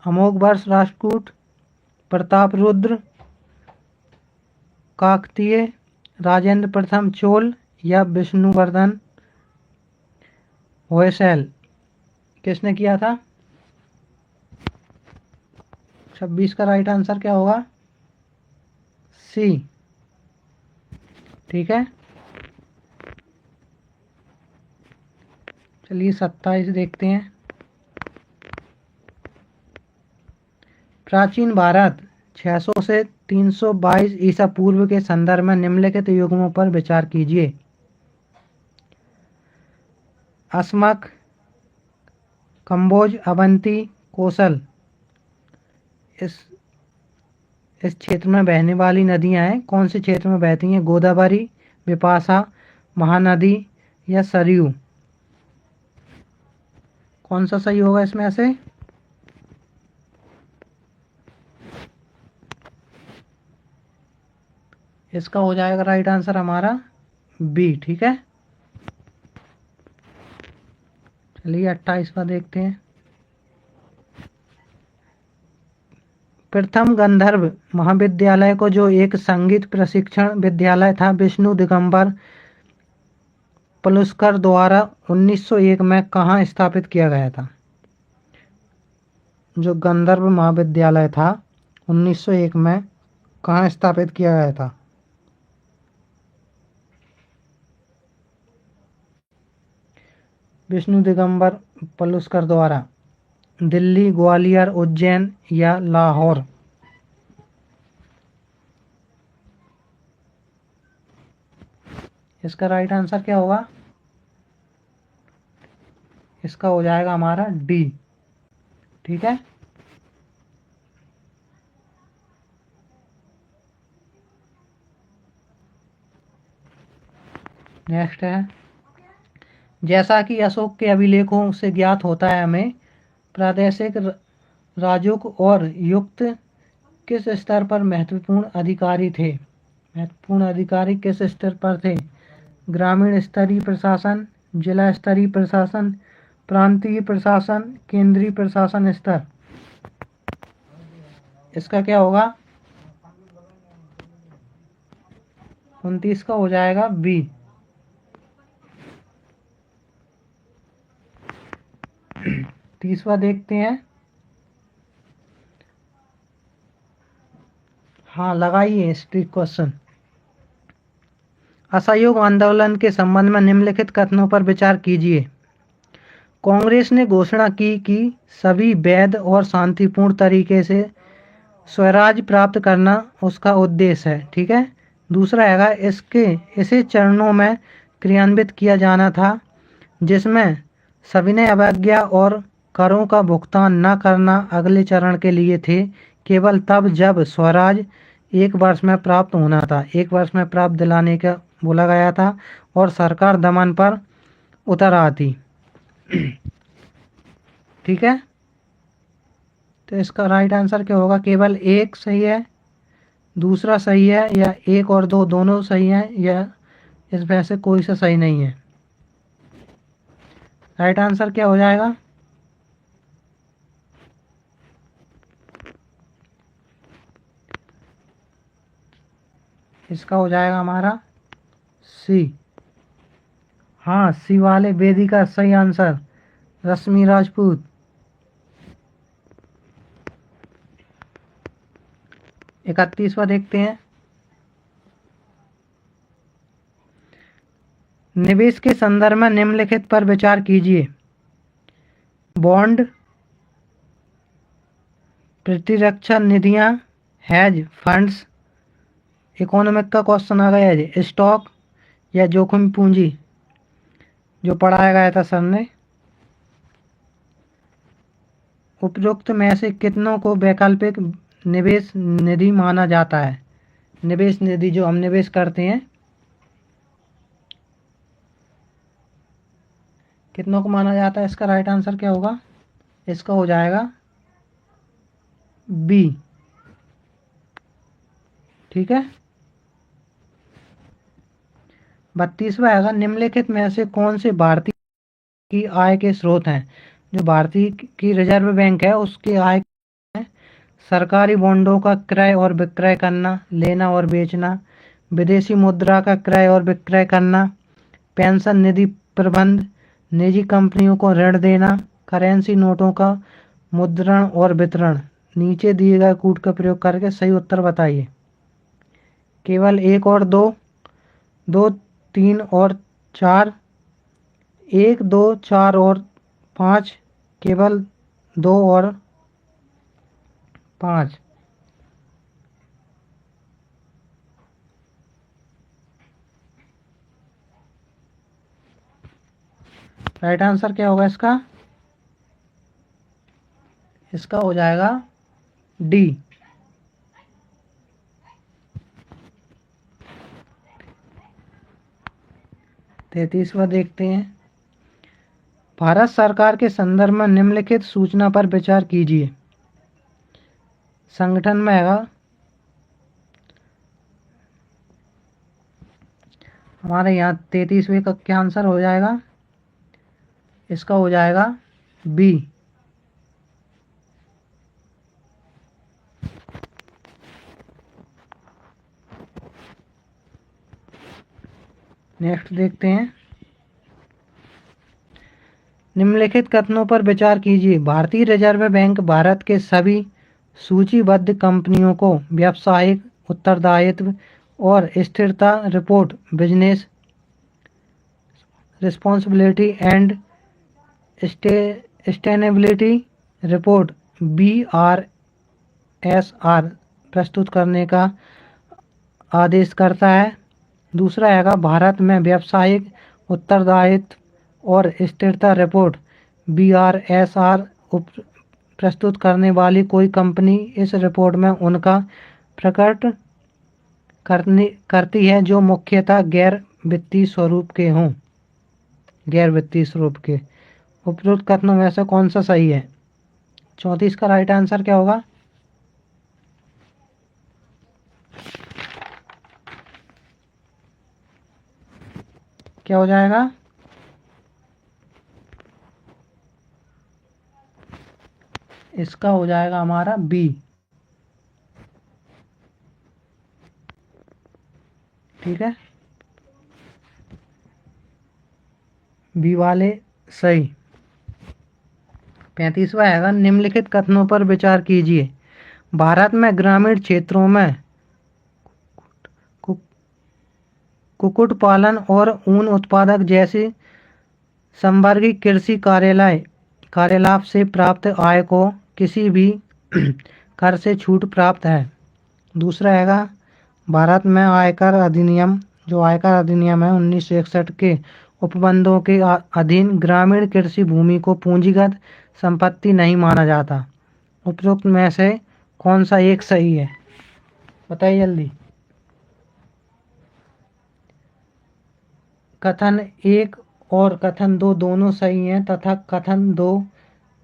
Speaker 1: अमोघवर्ष राष्ट्रकूट, प्रतापरुद्र, काकतीय, राजेंद्र प्रथम चोल, या विष्णुवर्धन होयसल? किसने किया था? 26 का राइट आंसर क्या होगा? सी। ठीक है। चलिए 27 देखते हैं। प्राचीन भारत 600 से 322 ईसा पूर्व के संदर्भ में निम्नलिखित युगों पर विचार कीजिए। अस्मक, कंबोज, अवंती, कोसल। इस क्षेत्र में बहने वाली नदियां हैं, कौन से क्षेत्र में बहती हैं? गोदावरी, बिपाशा, महानदी, या सरयू? कौन सा सही होगा इसमें से? इसका हो जाएगा राइट आंसर हमारा बी। ठीक है। चलिए 28वां देखते हैं। प्रथम गंधर्व महाविद्यालय को, जो एक संगीत प्रशिक्षण विद्यालय था, विष्णु दिगंबर पलुस्कर द्वारा 1901 में कहाँ स्थापित किया गया था? जो गंधर्व महाविद्यालय था 1901 में कहाँ स्थापित किया गया था? विष्णु दिगंबर पलुस्कर द्वारा। दिल्ली, ग्वालियर, उज्जैन या लाहौर? इसका राइट आंसर क्या होगा? इसका हो जाएगा हमारा डी। ठीक है, नेक्स्ट है, जैसा कि अशोक के अभिलेखों से ज्ञात होता है हमें, प्रादेशिक राजों और युक्त किस स्तर पर महत्वपूर्ण अधिकारी थे? महत्वपूर्ण अधिकारी किस स्तर पर थे? ग्रामीण स्तरीय प्रशासन, जिला स्तरीय प्रशासन, प्रांतीय प्रशासन, केंद्रीय प्रशासन स्तर? इसका क्या होगा? 29 का हो जाएगा बी। तीसरा देखते हैं। हाँ, लगाइए स्ट्रिक्ट क्वेश्चन। असहयोग आंदोलन के संबंध में निम्नलिखित कथनों पर विचार कीजिए। कांग्रेस ने घोषणा की कि सभी वैध और शांतिपूर्ण तरीके से स्वराज प्राप्त करना उसका उद्देश्य है। ठीक है। दूसरा हैगा, इसे चरणों में क्रियान्वित किया जाना था, जिसमें सविनय अवज्ञा और करों का भुगतान न करना अगले चरण के लिए थे, केवल तब जब स्वराज 1 वर्ष में प्राप्त होना था। 1 वर्ष में प्राप्त दिलाने का बोला गया था और सरकार दमन पर उतर आती। ठीक है, तो इसका राइट आंसर क्या होगा? केवल एक सही है, दूसरा सही है, या 1 और 2 दोनों सही हैं, या इसमें से कोई सा सही नहीं है। राइट आंसर क्या हो जाएगा? इसका हो जाएगा हमारा सी। हाँ, सी वाले बेदी का सही आंसर, रश्मि राजपूत। इकतीसवां देखते हैं। निवेश के संदर्भ में निम्नलिखित पर विचार कीजिए। बॉन्ड, प्रतिरक्षा निधियां, हेज फंड्स। इकोनॉमिक का क्वेश्चन आ गया है। स्टॉक या जोखिम पूंजी, जो पढ़ाया गया था सर ने। उपरोक्त में से कितनों को वैकल्पिक निवेश निधि माना जाता है? निवेश निधि जो हम निवेश करते हैं, कितनों को माना जाता है? इसका राइट आंसर क्या होगा? इसका हो जाएगा बी। ठीक है। 32वां आएगा, निम्नलिखित में से कौन से भारतीय की आय के स्रोत हैं? जो भारतीय की रिजर्व बैंक है उसकी आय है सरकारी बॉन्डों का क्रय और विक्रय करना, लेना और बेचना, विदेशी मुद्रा का क्रय और विक्रय करना, पेंशन निधि प्रबंध, निजी कंपनियों को ऋण देना, करेंसी नोटों का मुद्रण और वितरण। नीचे दिए गए कूट का प्रयोग करके सही उत्तर बताइए। केवल 1 और 2, 2, 3 और 4, 1, 2, 4 और 5, केवल 2 और 5। राइट आंसर क्या होगा इसका? इसका हो जाएगा डी। तैंतीसवां देखते हैं। भारत सरकार के संदर्भ में निम्नलिखित सूचना पर विचार कीजिए। संगठन में है हमारे यहाँ 33वें का क्या आंसर हो जाएगा? इसका हो जाएगा बी। नेक्स्ट देखते हैं। निम्नलिखित कथनों पर विचार कीजिए। भारतीय रिजर्व बैंक भारत के सभी सूचीबद्ध कंपनियों को व्यावसायिक उत्तरदायित्व और स्थिरता report, business responsibility and sustainability report, BRSR प्रस्तुत करने का आदेश करता है। दूसरा है भारत में व्यावसायिक उत्तरदायित्व और स्थिरता रिपोर्ट, BRSR प्रस्तुत करने वाली कोई कंपनी इस रिपोर्ट में उनका प्रकट करती है जो मुख्यतः गैर वित्तीय स्वरूप के हों। गैर वित्तीय स्वरूप के उपरोक्त कथनों में से कौन सा सही है? 34 का राइट आंसर क्या होगा? क्या हो जाएगा? इसका हो जाएगा हमारा बी। ठीक है, बी वाले सही। 35वां है निम्नलिखित कथनों पर विचार कीजिए। भारत में ग्रामीण क्षेत्रों में कुक्कुट पालन और ऊन उत्पादक जैसे संवर्गी कृषि कार्यकलाप से प्राप्त आय को किसी भी कर से छूट प्राप्त है। दूसरा है भारत में आयकर अधिनियम, जो आयकर अधिनियम है 1961 के उपबंधों के अधीन ग्रामीण कृषि भूमि को पूंजीगत संपत्ति नहीं माना जाता। उपरोक्त में से कौन सा एक सही है? बताइए जल्दी। कथन 1 और कथन 2 दोनों सही हैं तथा कथन 2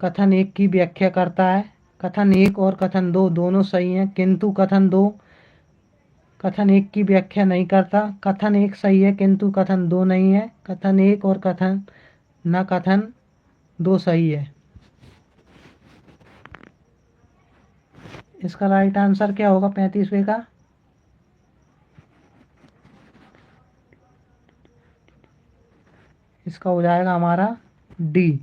Speaker 1: कथन 1 की व्याख्या करता है। कथन 1 और कथन 2 दोनों सही हैं, किंतु कथन 2 कथन 1 की व्याख्या नहीं करता। कथन 1 सही है किंतु कथन 2 नहीं है। कथन 1 और कथन 2 सही है। इसका राइट आंसर क्या होगा 35वें का? इसका हो जाएगा हमारा डी।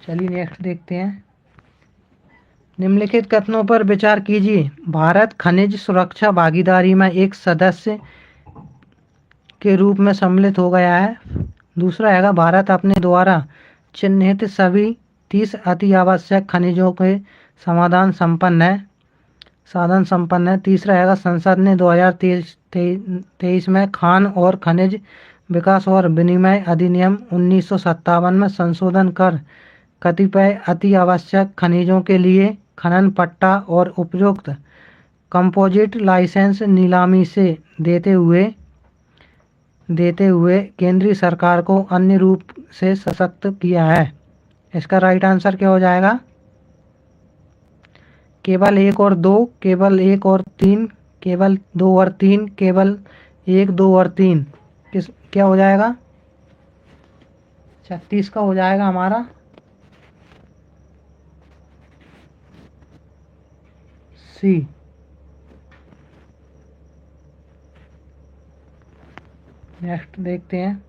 Speaker 1: चलिए नेक्स्ट देखते हैं। निम्नलिखित कथनों पर विचार कीजिए। भारत खनिज सुरक्षा भागीदारी में एक सदस्य के रूप में सम्मिलित हो गया है। दूसरा है भारत अपने द्वारा चिन्हित सभी 30 अति आवश्यक खनिजों के साधन संपन्न है। तीसरा है संसद ने 2023 में खान और खनिज विकास और विनिमय अधिनियम 1957 में संशोधन कर कतिपय अति आवश्यक खनिजों के लिए खनन पट्टा और उपयुक्त कंपोजिट लाइसेंस नीलामी से देते हुए केंद्रीय सरकार को अन्य रूप से सशक्त किया है। इसका राइट आंसर क्या हो जाएगा? केवल 1 और 2, केवल 1 और 3, केवल 2 और 3, केवल 1, 2 और 3 क्या हो जाएगा? 36 का हो जाएगा हमारा सी। नेक्स्ट देखते हैं।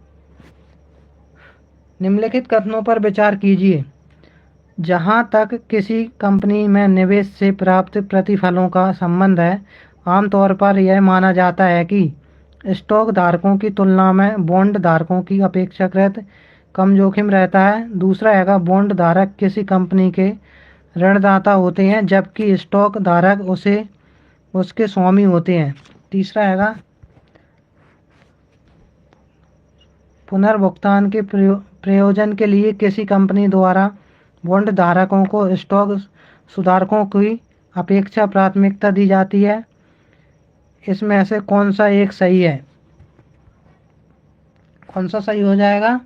Speaker 1: निम्नलिखित कथनों पर विचार कीजिए। जहां तक किसी कंपनी में निवेश से प्राप्त प्रतिफलों का संबंध है, आमतौर पर यह माना जाता है कि स्टॉक धारकों की तुलना में बॉन्ड धारकों की अपेक्षाकृत कम जोखिम रहता है। दूसरा है बॉन्ड धारक किसी कंपनी के ऋणदाता होते हैं जबकि स्टॉक धारक उसके स्वामी होते हैं। तीसरा है पुनर्भुगतान के प्रयोजन के लिए किसी कंपनी द्वारा बॉन्ड धारकों को स्टॉक सुधारकों की अपेक्षा प्राथमिकता दी जाती है। इसमें से कौन सा एक सही है? कौन सा सही हो जाएगा?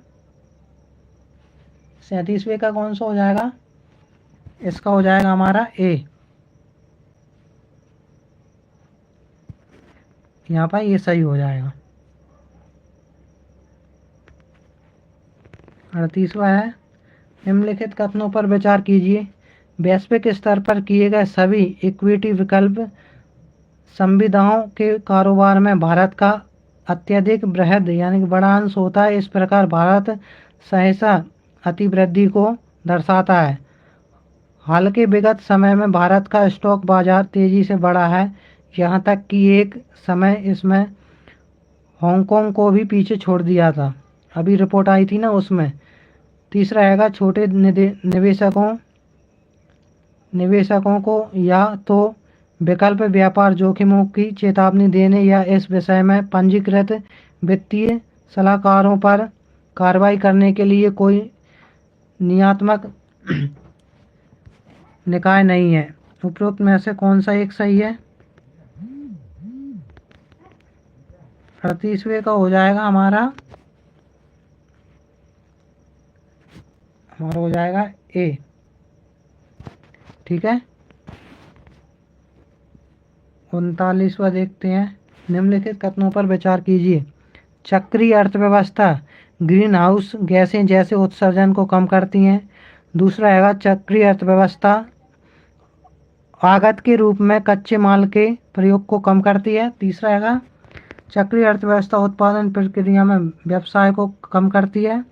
Speaker 1: 37वें का कौन सा हो जाएगा? इसका हो जाएगा हमारा ए। यहाँ पर ये सही हो जाएगा। 38वां है निम्नलिखित कथनों पर विचार कीजिए। वैश्विक स्तर पर किए गए सभी इक्विटी विकल्प संविदाओं के कारोबार में भारत का अत्यधिक बृहद यानी कि बड़ा अंश होता है। इस प्रकार भारत सहसा अतिवृद्धि को दर्शाता है। हाल के विगत समय में भारत का स्टॉक बाजार तेजी से बढ़ा है, यहाँ तक कि एक समय इसमें हांगकांग को भी पीछे छोड़ दिया था। अभी रिपोर्ट आई थी ना उसमें। तीसरा हैगा छोटे निवेशकों को या तो विकल्प व्यापार जोखिमों की चेतावनी देने या इस विषय में पंजीकृत वित्तीय सलाहकारों पर कार्रवाई करने के लिए कोई नियात्मक निकाय नहीं है। उपरोक्त में से कौन सा एक सही है? 38वें का हो जाएगा हमारा हो जाएगा ए। ठीक है। 39वां देखते हैं। निम्नलिखित कथनों पर विचार कीजिए। चक्रीय अर्थव्यवस्था ग्रीन हाउस गैसें जैसे उत्सर्जन को कम करती हैं। दूसरा हैगा चक्रीय अर्थव्यवस्था आगत के रूप में कच्चे माल के प्रयोग को कम करती है। तीसरा हैगा चक्रीय अर्थव्यवस्था उत्पादन प्रक्रिया में व्यवसाय को कम करती है।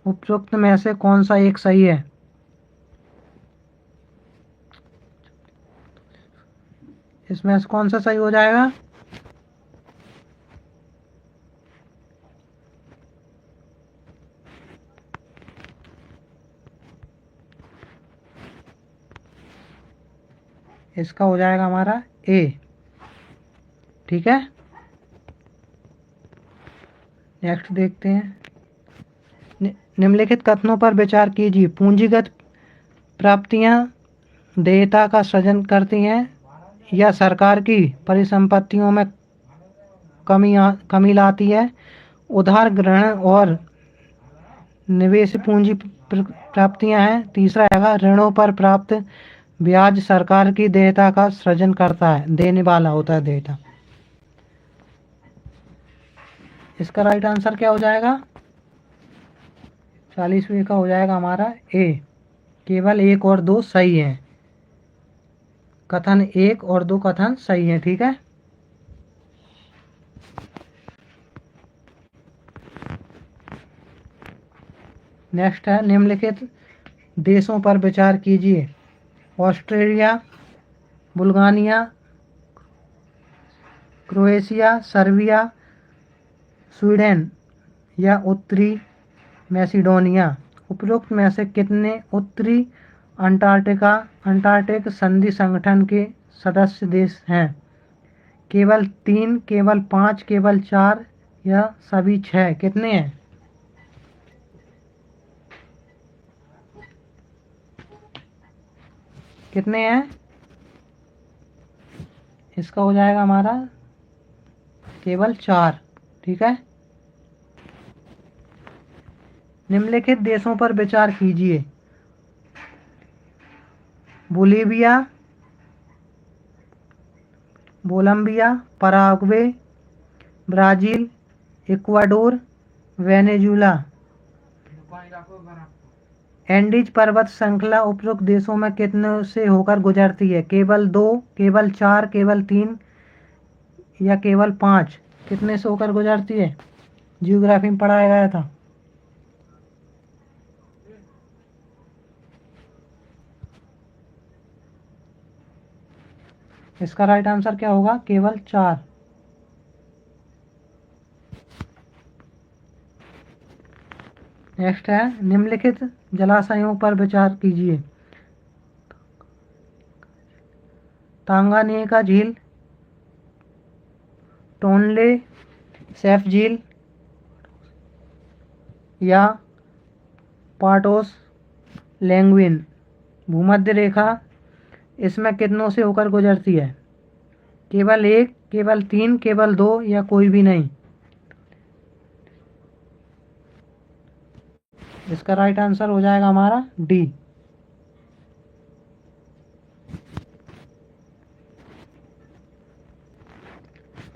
Speaker 1: उपरोक्त में से कौन सा एक सही है? इसमें से कौन सा सही हो जाएगा? इसका हो जाएगा हमारा ए। ठीक है। नेक्स्ट देखते हैं। निम्नलिखित कथनों पर विचार कीजिए। पूंजीगत प्राप्तियां देयता का सृजन करती हैं या सरकार की परिसंपत्तियों में कमी लाती है। उधार ग्रहण और निवेश पूंजी प्राप्तियां हैं। तीसरा हैगा ऋणों पर प्राप्त ब्याज सरकार की देयता का सृजन करता है, देने वाला होता है देयता। इसका राइट आंसर क्या हो जाएगा? 40वें का हो जाएगा हमारा ए। केवल 1 और 2 सही हैं। कथन 1 और 2 कथन सही हैं। ठीक है। नेक्स्ट है निम्नलिखित देशों पर विचार कीजिए। Australia, Bulgaria, Croatia, Serbia, Sweden या उत्तरी मैसिडोनिया। उपरोक्त में से कितने उत्तरी अंटार्कटिक संधि संगठन के सदस्य देश हैं? केवल 3, केवल 5, केवल 4 या सभी 6? कितने हैं? कितने हैं? इसका हो जाएगा हमारा केवल 4। ठीक है। निम्नलिखित देशों पर विचार कीजिए। Bolivia, Colombia, Paraguay, Brazil, Ecuador, Venezuela. Andes पर्वत श्रृंखला उपरोक्त देशों में कितने से होकर गुजरती है? केवल 2, केवल 4, केवल 3 या केवल 5? कितने से होकर गुजरती है? जियोग्राफी में पढ़ाया गया था। इसका राइट आंसर क्या होगा? केवल 4। नेक्स्ट है निम्नलिखित जलाशयों पर विचार कीजिए। तांगानिका झील, टोनले सैप झील या पाटोस लैंगुइन। भूमध्य रेखा इसमें कितनों से होकर गुजरती है? केवल 1, केवल 3, केवल 2 या कोई भी नहीं? इसका राइट आंसर हो जाएगा हमारा डी।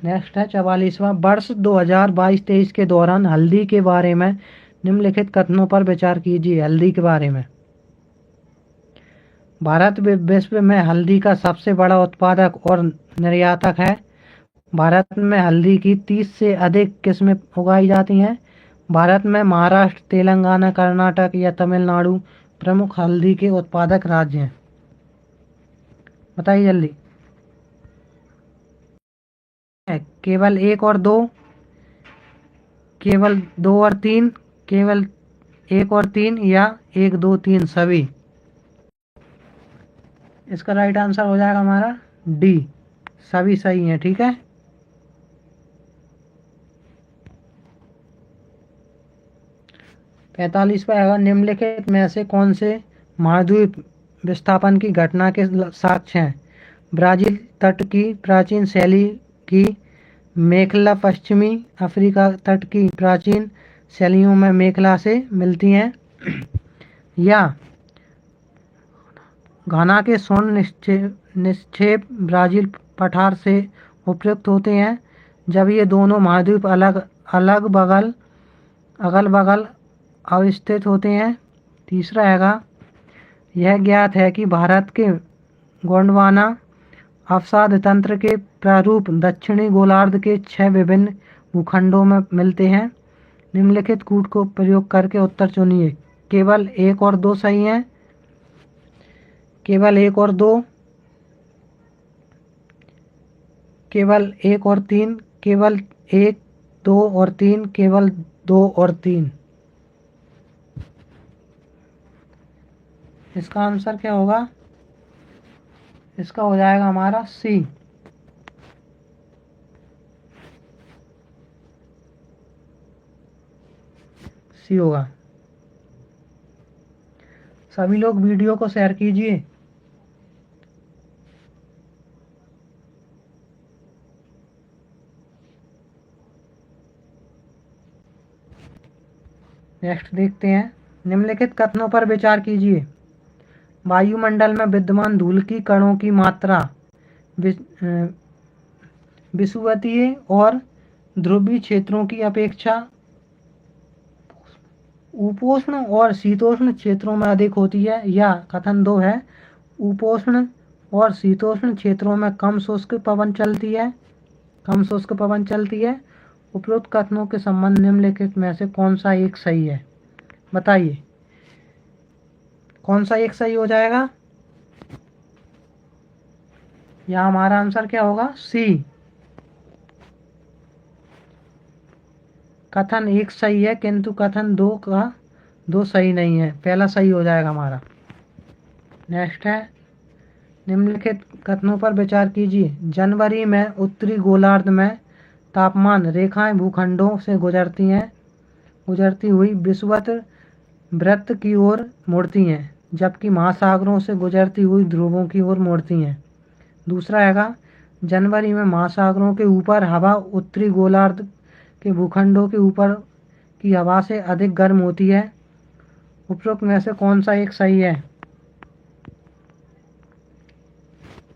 Speaker 1: नेक्स्ट है 44वां। वर्ष 2022-23 के दौरान हल्दी के बारे में निम्नलिखित कथनों पर विचार कीजिए। हल्दी के बारे में भारत विश्व में हल्दी का सबसे बड़ा उत्पादक और निर्यातक है। भारत में हल्दी की 30 से अधिक किस्में उगाई जाती हैं। भारत में महाराष्ट्र, तेलंगाना, कर्नाटक या तमिलनाडु प्रमुख हल्दी के उत्पादक राज्य हैं। बताइए जल्दी। केवल एक और दो, केवल दो और तीन, केवल एक और तीन, या एक दो तीन सभी। इसका राइट आंसर हो जाएगा हमारा डी, सभी सही है। ठीक है। पैंतालीसवां है, निम्नलिखित में से कौन से महाद्वीप विस्थापन की घटना के साक्ष्य हैं? ब्राजील तट की प्राचीन शैली की मेखला पश्चिमी अफ्रीका तट की प्राचीन शैलियों में मेखला से मिलती हैं, या घाना के स्वर्ण निक्षेप ब्राजील पठार से उपयुक्त होते हैं जब ये दोनों महाद्वीप अगल बगल अवस्थित होते हैं। तीसरा हैगा, यह ज्ञात है कि भारत के गोंडवाना अवसाद तंत्र के प्रारूप दक्षिणी गोलार्ध के 6 विभिन्न भूखंडों में मिलते हैं। निम्नलिखित कूट को प्रयोग करके उत्तर चुनिए। केवल एक और दो सही हैं, केवल एक और दो, केवल एक और तीन, केवल एक, दो और तीन, केवल दो और तीन। इसका आंसर क्या होगा? इसका हो जाएगा हमारा सी। सी होगा। सभी लोग वीडियो को शेयर कीजिए। नेक्स्ट देखते हैं। निम्नलिखित कथनों पर विचार कीजिए। वायुमंडल में विद्यमान धूल की कणों की मात्रा विषुवतीय और ध्रुवीय क्षेत्रों की अपेक्षा उपोष्ण और शीतोष्ण क्षेत्रों में अधिक होती है, या कथन 2 है, उपोष्ण और शीतोष्ण क्षेत्रों में कम शुष्क पवन चलती है, कम शुष्क पवन चलती है। उपरोक्त कथनों के संबंध निम्नलिखित में से कौन सा एक सही है? बताइए कौन सा एक सही हो जाएगा? या हमारा आंसर क्या होगा? सी। कथन एक सही है किंतु कथन 2 का 2 सही नहीं है। पहला सही हो जाएगा हमारा। नेक्स्ट है, निम्नलिखित कथनों पर विचार कीजिए। जनवरी में उत्तरी गोलार्ध में तापमान रेखाएं भूखंडों से गुजरती हुई विषुवत वृत्त की ओर मुड़ती हैं, जबकि महासागरों से गुजरती हुई ध्रुवों की ओर मुड़ती हैं। दूसरा हैगा, जनवरी में महासागरों के ऊपर हवा उत्तरी गोलार्ध के भूखंडों के ऊपर की हवा से अधिक गर्म होती है। उपरोक्त में से कौन सा एक सही है?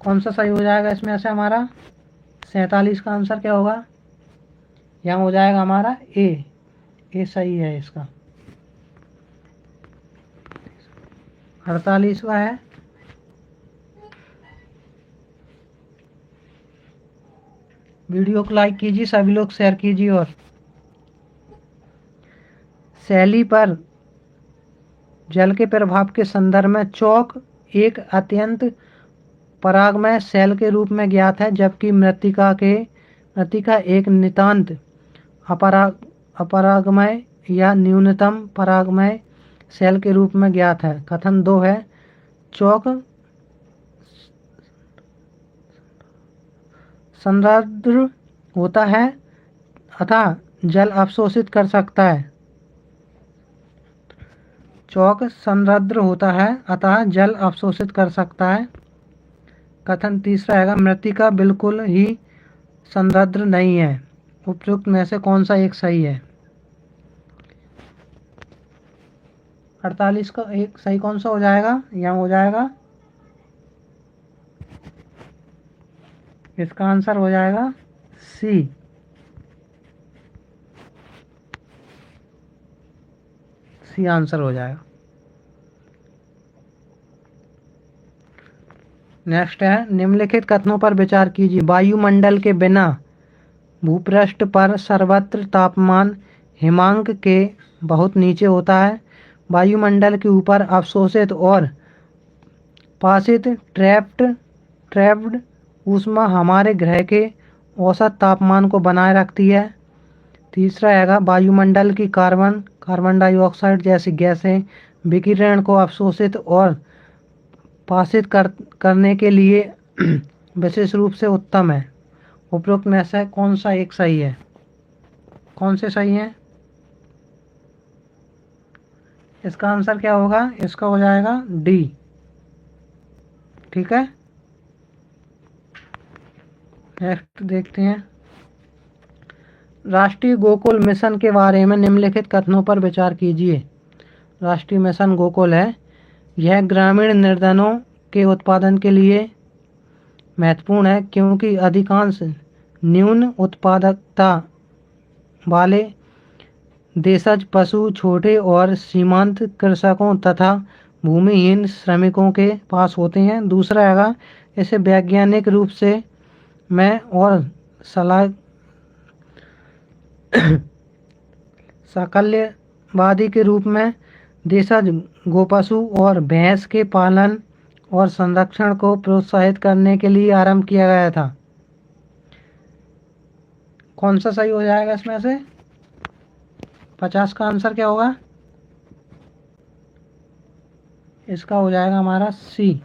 Speaker 1: कौन सा सही हो जाएगा इसमें से हमारा? 47 का आंसर क्या होगा? यहाँ हो जाएगा हमारा ए। ए सही है इसका। 48वां है, वीडियो को लाइक कीजिए, सभी लोग शेयर कीजिए। और शैली पर जल के प्रभाव के संदर्भ में चौक एक अत्यंत परागमय सेल के रूप में ज्ञात है, जबकि मृत्तिका एक नितांत अपरागमय या न्यूनतम परागमय सेल के रूप में ज्ञात है। कथन 2 है, चौक संरद्र होता है अतः जल अवशोषित कर सकता है। चौक संरद्र होता है अतः जल अवशोषित कर सकता है। कथन तीसरा है, मृत्तिका बिल्कुल ही संरद्र नहीं है। उपयुक्त में से कौन सा एक सही है? 48 का एक सही कौन सा हो जाएगा? यहाँ हो जाएगा, इसका आंसर हो जाएगा सी। सी आंसर हो जाएगा। नेक्स्ट है, निम्नलिखित कथनों पर विचार कीजिए। वायुमंडल के बिना भूपृष्ठ पर सर्वत्र तापमान हिमांक के बहुत नीचे होता है। वायुमंडल के ऊपर अवशोषित और पाशित ट्रैप्ड ऊष्मा हमारे ग्रह के औसत तापमान को बनाए रखती है। तीसरा हैगा, वायुमंडल की कार्बन डाइऑक्साइड जैसी गैसें विकिरण को अवशोषित और पाशित करने के लिए विशेष रूप से उत्तम है। उपरोक्त में से कौन सा एक सही है? कौन से सही है? इसका आंसर क्या होगा? इसका हो जाएगा डी। ठीक है, नेक्स्ट देखते हैं। राष्ट्रीय गोकुल मिशन के बारे में निम्नलिखित कथनों पर विचार कीजिए। राष्ट्रीय मिशन गोकुल है, यह ग्रामीण निर्धनों के उत्पादन के लिए महत्वपूर्ण है, क्योंकि अधिकांश न्यून उत्पादकता वाले देशज पशु छोटे और सीमांत कृषकों तथा भूमिहीन श्रमिकों के पास होते हैं। दूसरा हैगा, इसे वैज्ञानिक रूप से मैं और सलाह साकल्यवादी के रूप में देशज गोपशु और भैंस के पालन और संरक्षण को प्रोत्साहित करने के लिए आरंभ किया गया था। कौन सा सही हो जाएगा इसमें से? 50 का आंसर क्या होगा? इसका हो जाएगा हमारा सी।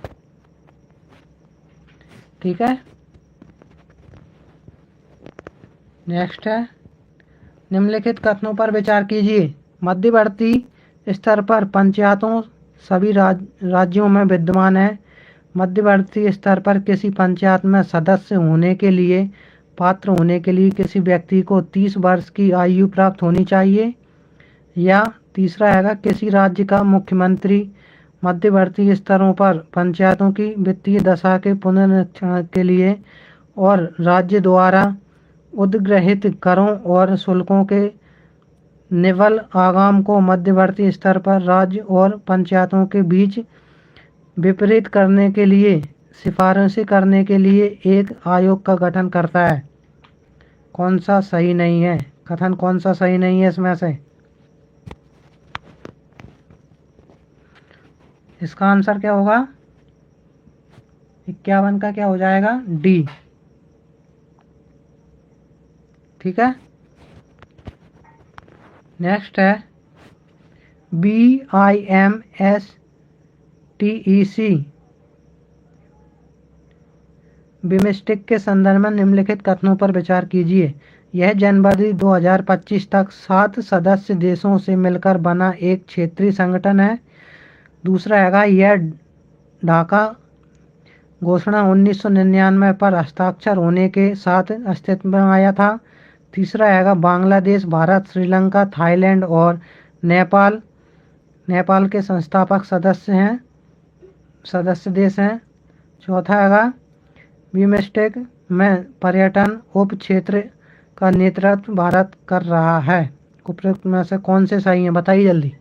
Speaker 1: ठीक है, नेक्स्ट है, निम्नलिखित कथनों पर विचार कीजिए। मध्यवर्ती स्तर पर पंचायतों सभी राज्यों में विद्यमान है। मध्यवर्ती स्तर पर किसी पंचायत में सदस्य होने के लिए पात्र होने के लिए किसी व्यक्ति को 30 वर्ष की आयु प्राप्त होनी चाहिए। या तीसरा हैगा, किसी राज्य का मुख्यमंत्री मध्यवर्ती स्तरों पर पंचायतों की वित्तीय दशा के पुनरीक्षण के लिए और राज्य द्वारा उद्ग्रहित करों और शुल्कों के निवल आगाम को मध्यवर्ती स्तर पर राज्य और पंचायतों के बीच विपरीत करने के लिए सिफारिशें करने के लिए एक आयोग का गठन करता है। कौन सा सही नहीं है? कथन कौन सा सही नहीं है इसमें से? इसका आंसर क्या होगा? 51 का क्या हो जाएगा? डी। ठीक है, नेक्स्ट है, BIMSTEC बिमस्टेक के संदर्भ में निम्नलिखित कथनों पर विचार कीजिए। यह जनवरी 2025 तक 7 सदस्य देशों से मिलकर बना एक क्षेत्रीय संगठन है। दूसरा हैगा, यह ढाका घोषणा 1999 पर हस्ताक्षर होने के साथ अस्तित्व में आया था। तीसरा हैगा, बांग्लादेश, भारत, श्रीलंका, थाईलैंड और नेपाल के संस्थापक सदस्य देश हैं। चौथा हैगा, बिमस्टेक में पर्यटन उप क्षेत्र का नेतृत्व भारत कर रहा है। उपरोक्त में से कौन से सही हैं? बताइए जल्दी।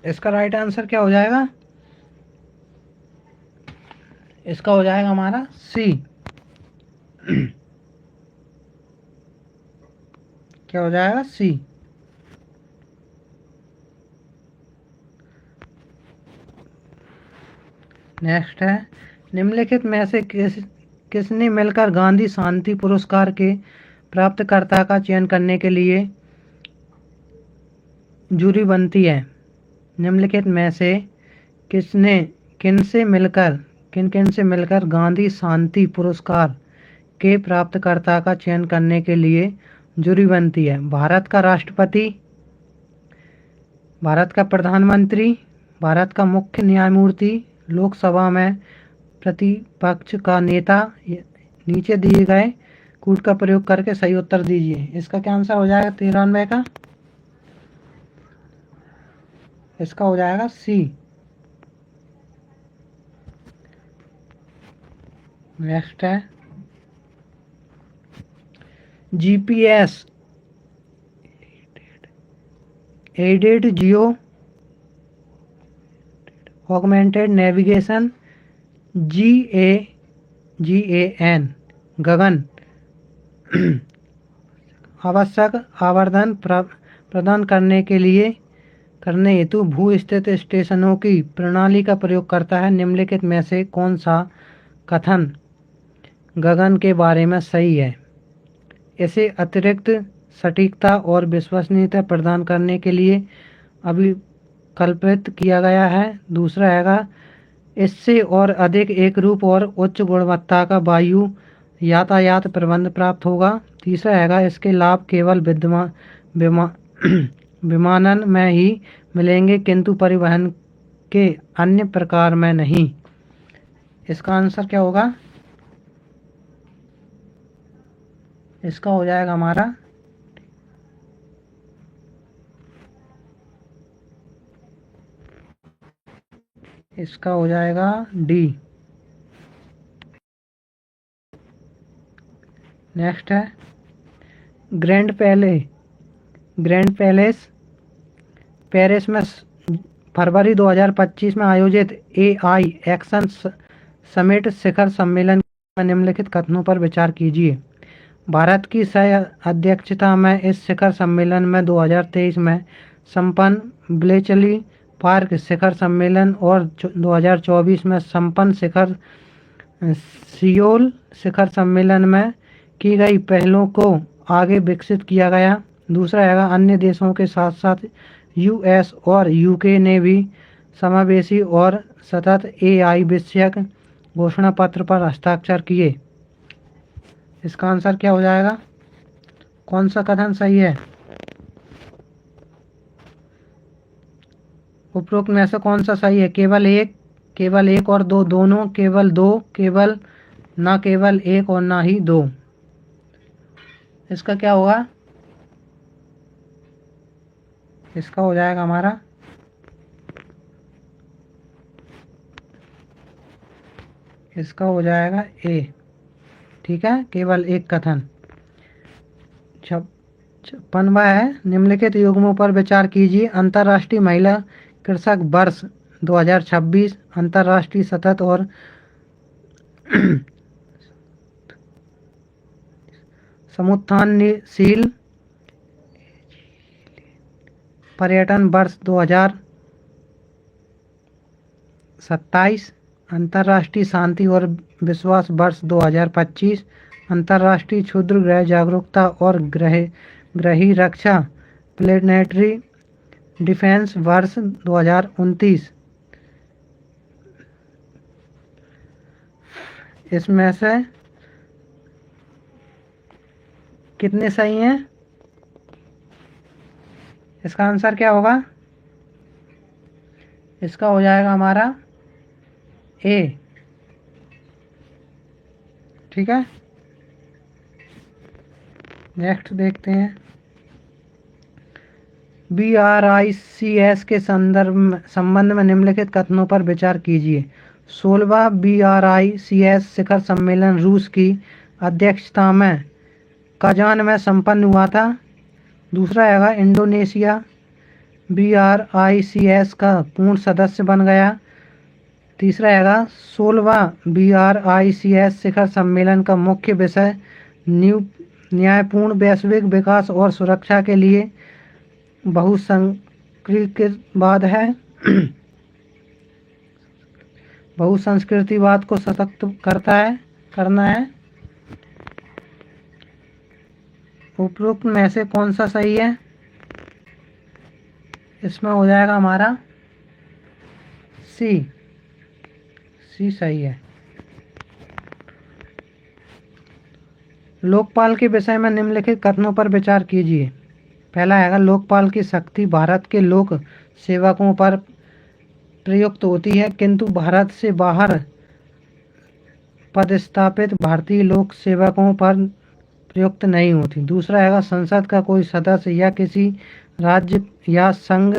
Speaker 1: इसका राइट आंसर क्या हो जाएगा? इसका हो जाएगा हमारा सी। क्या हो जाएगा? सी। नेक्स्ट है, निम्नलिखित में से किसने मिलकर गांधी शांति पुरस्कार के प्राप्तकर्ता का चयन करने के लिए जूरी बनती है। निम्नलिखित में से किन किन से मिलकर गांधी शांति पुरस्कार के प्राप्तकर्ता का चयन करने के लिए जूरी बनती है। भारत का राष्ट्रपति, भारत का प्रधानमंत्री, भारत का मुख्य न्यायमूर्ति, लोकसभा में प्रतिपक्ष का नेता। नीचे दिए गए कूट का प्रयोग करके सही उत्तर दीजिए। इसका क्या आंसर हो जाएगा 93 का? इसका हो जाएगा सी। नेक्स्ट है, GPS aided geo augmented navigation GAN गगन आवश्यक आवर्धन प्रदान करने हेतु भू स्थित स्टेशनों की प्रणाली का प्रयोग करता है। निम्नलिखित में से कौन सा कथन गगन के बारे में सही है? इसे अतिरिक्त सटीकता और विश्वसनीयता प्रदान करने के लिए अभिकल्पित किया गया है। दूसरा हैगा, इससे और अधिक एक रूप और उच्च गुणवत्ता का वायु यातायात प्रबंध प्राप्त होगा। तीसरा हैगा, इसके लाभ केवल विमानन में ही मिलेंगे किंतु परिवहन के अन्य प्रकार में नहीं। इसका आंसर क्या होगा? इसका हो जाएगा हमारा इसका हो जाएगा डी। नेक्स्ट है, ग्रैंड पैलेस पेरिस में फरवरी 2025 में आयोजित AI एक्शन समिट शिखर सम्मेलन में निम्नलिखित कथनों पर विचार कीजिए। भारत की सह अध्यक्षता में इस शिखर सम्मेलन में 2023 में संपन्न ब्लेचली पार्क शिखर सम्मेलन और 2024 में संपन्न सियोल शिखर सम्मेलन में की गई पहलों को आगे विकसित किया गया। दूसरा है, अन्य देशों के साथ साथ US और UK ने भी समावेशी और सतत AI विषयक घोषणा पत्र पर हस्ताक्षर किए। इसका आंसर क्या हो जाएगा? कौन सा कथन सही है? उपरोक्त में से कौन सा सही है? केवल एक और दो, दोनों, केवल दो, केवल एक और ना ही दो। इसका क्या होगा? इसका हो जाएगा हमारा इसका हो जाएगा ए। ठीक है, केवल एक कथन। 56वां है, निम्नलिखित युग्मों पर विचार कीजिए। अंतर्राष्ट्रीय महिला कृषक वर्ष 2026, अंतर्राष्ट्रीय सतत और समुत्थानशील पर्यटन वर्ष 2027, अंतर्राष्ट्रीय शांति और विश्वास वर्ष 2025, अंतर्राष्ट्रीय क्षुद्र ग्रह जागरूकता और ग्रही रक्षा प्लेनेटरी डिफेंस वर्ष 2029। इसमें से कितने सही हैं? इसका आंसर क्या होगा? इसका हो जाएगा हमारा ए। ठीक है, नेक्स्ट देखते हैं। BRICS के संबंध में निम्नलिखित कथनों पर विचार कीजिए। 16वां BRICS शिखर सम्मेलन रूस की अध्यक्षता में कजान में संपन्न हुआ था। दूसरा है, इंडोनेशिया BRICS का पूर्ण सदस्य बन गया। तीसरा है, 16वां BRICS शिखर सम्मेलन का मुख्य विषय न्यायपूर्ण वैश्विक विकास और सुरक्षा के लिए बहुसंस्कृतिवाद है। बहुसंस्कृतिवाद को सशक्त करना है। उपरोक्त में से कौन सा सही है? इसमें हो जाएगा हमारा सी सही है। लोकपाल के विषय में निम्नलिखित कथनों पर विचार कीजिए। पहला है लोकपाल की शक्ति भारत के लोक सेवकों पर प्रयुक्त होती है, किंतु भारत से बाहर पदस्थापित भारतीय लोक सेवकों पर प्रयुक्त नहीं होती। दूसरा है संसद का कोई सदस्य या किसी राज्य या संघ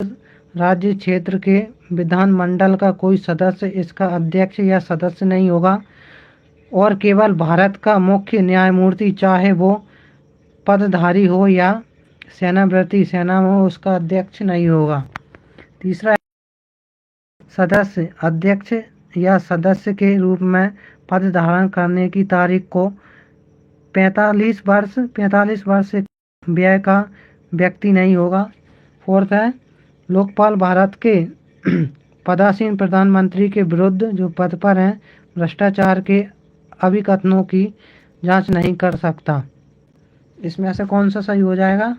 Speaker 1: राज्य क्षेत्र के विधानमंडल का कोई सदस्य इसका अध्यक्ष या सदस्य नहीं होगा, और केवल भारत का मुख्य न्यायमूर्ति, चाहे वो पदधारी हो या सेनाव्रती सेना में हो, उसका अध्यक्ष नहीं होगा। तीसरा सदस्य अध्यक्ष या सदस्य के रूप में पद धारण करने की तारीख को 45 वर्ष से व्यय का व्यक्ति नहीं होगा। फोर्थ है लोकपाल भारत के पदासीन प्रधानमंत्री के विरुद्ध जो पद पर हैं भ्रष्टाचार के अभिकथनों की जांच नहीं कर सकता। इसमें से कौन सा सही हो जाएगा?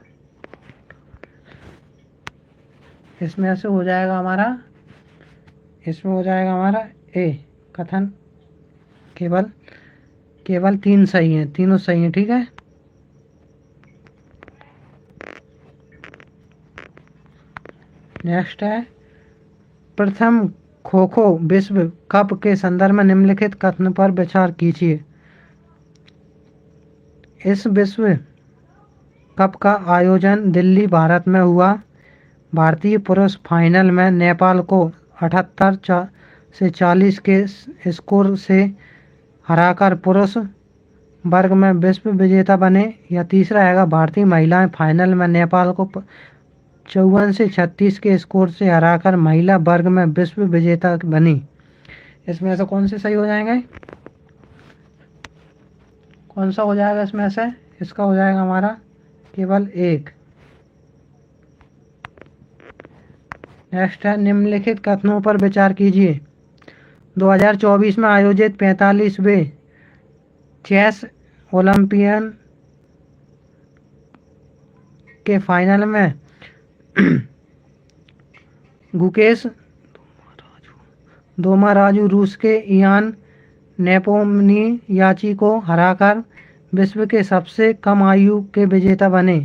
Speaker 1: इसमें से हो जाएगा हमारा ए कथन। केवल 3 सही हैं, तीनों सही हैं। ठीक है, नेक्स्ट है प्रथम खो खो विश्व कप के संदर्भ में निम्नलिखित कथन पर विचार कीजिए। इस विश्व कप का आयोजन दिल्ली भारत में हुआ। भारतीय पुरुष फाइनल में नेपाल को 78 से 40 के स्कोर से हराकर पुरुष वर्ग में विश्व विजेता बने। या तीसरा है भारतीय महिलाएं फाइनल में नेपाल को 54 से 36 के स्कोर से हराकर महिला वर्ग में विश्व विजेता बनी। इसमें से कौन से सही हो जाएंगे? कौन सा हो जाएगा इसमें से? इसका हो जाएगा हमारा केवल एक। नेक्स्ट है निम्नलिखित कथनों पर विचार कीजिए। 2024 में आयोजित 45वें चेस ओलंपियन के फाइनल में गुकेश दोमाराजू रूस के इयान नेपोनियाची को हराकर विश्व के सबसे कम आयु के विजेता बने।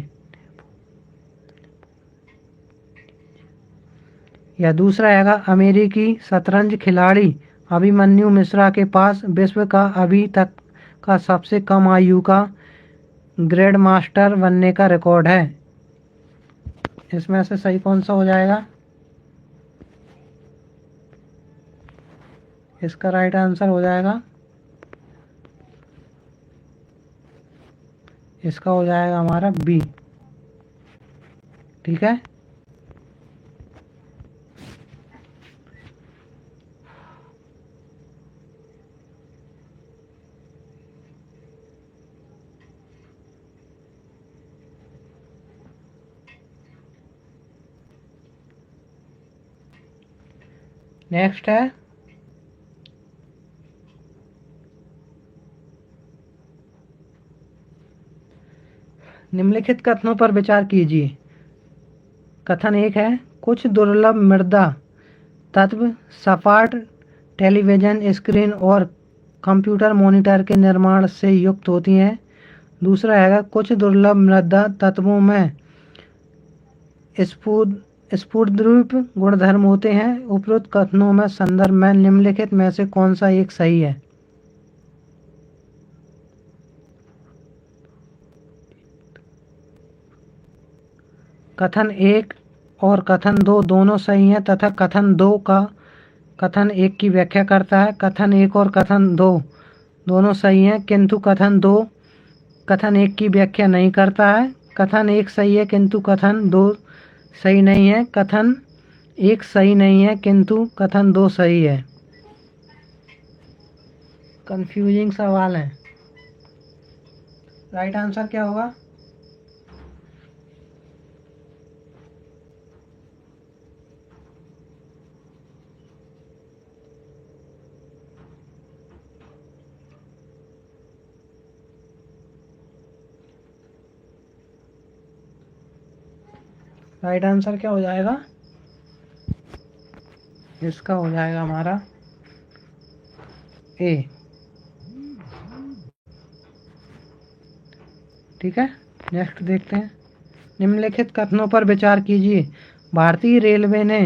Speaker 1: या दूसरा है अमेरिकी शतरंज खिलाड़ी अभिमन्यु मिश्रा के पास विश्व का अभी तक का सबसे कम आयु का ग्रैंड मास्टर बनने का रिकॉर्ड है। इसमें से सही कौन सा हो जाएगा? इसका राइट आंसर हो जाएगा, इसका हो जाएगा हमारा बी। ठीक है, नेक्स्ट है निम्नलिखित कथनों पर विचार कीजिए। कथन 1 है कुछ दुर्लभ मृदा तत्व सपाट टेलीविजन स्क्रीन और कंप्यूटर मॉनिटर के निर्माण से युक्त होती हैं। दूसरा है कुछ दुर्लभ मृदा तत्वों में स्फुरद्रूप गुणधर्म होते हैं। उपरोक्त कथनों में संदर्भ में निम्नलिखित में से कौन सा एक सही है? कथन 1 और कथन 2 दोनों सही हैं तथा कथन 2 का कथन 1 की व्याख्या करता है। कथन 1 और कथन 2 दोनों सही हैं, किंतु कथन 2 कथन 1 की व्याख्या नहीं करता है। कथन 1 सही है किंतु कथन 2 सही नहीं है। कथन 1 सही नहीं है किंतु कथन 2 सही है। कंफ्यूजिंग सवाल है। राइट आंसर क्या होगा? राइट आंसर क्या हो जाएगा? इसका हो जाएगा हमारा ए। ठीक है, नेक्स्ट देखते हैं। निम्नलिखित कथनों पर विचार कीजिए। भारतीय रेलवे ने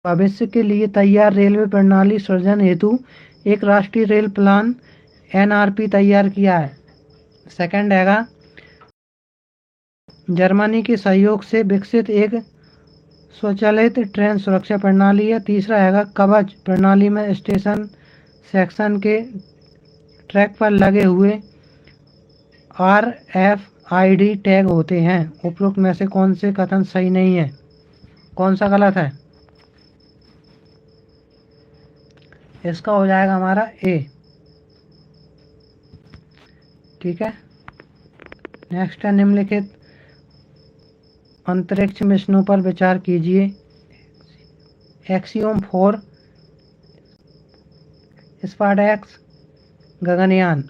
Speaker 1: भविष्य के लिए तैयार रेलवे प्रणाली सृजन हेतु एक राष्ट्रीय रेल प्लान NRP तैयार किया है। सेकंड हैगा, जर्मनी के सहयोग से विकसित एक स्वचालित ट्रेन सुरक्षा प्रणाली है। तीसरा हैगा, कवच प्रणाली में स्टेशन सेक्शन के ट्रैक पर लगे हुए RFID टैग होते हैं। उपरोक्त में से कौन से कथन सही नहीं है? कौन सा गलत है? इसका हो जाएगा हमारा ए। ठीक है, नेक्स्ट है, निम्नलिखित अंतरिक्ष मिशनों पर विचार कीजिए। एक्सियोम 4 स्पार्टैक्स गगनयान।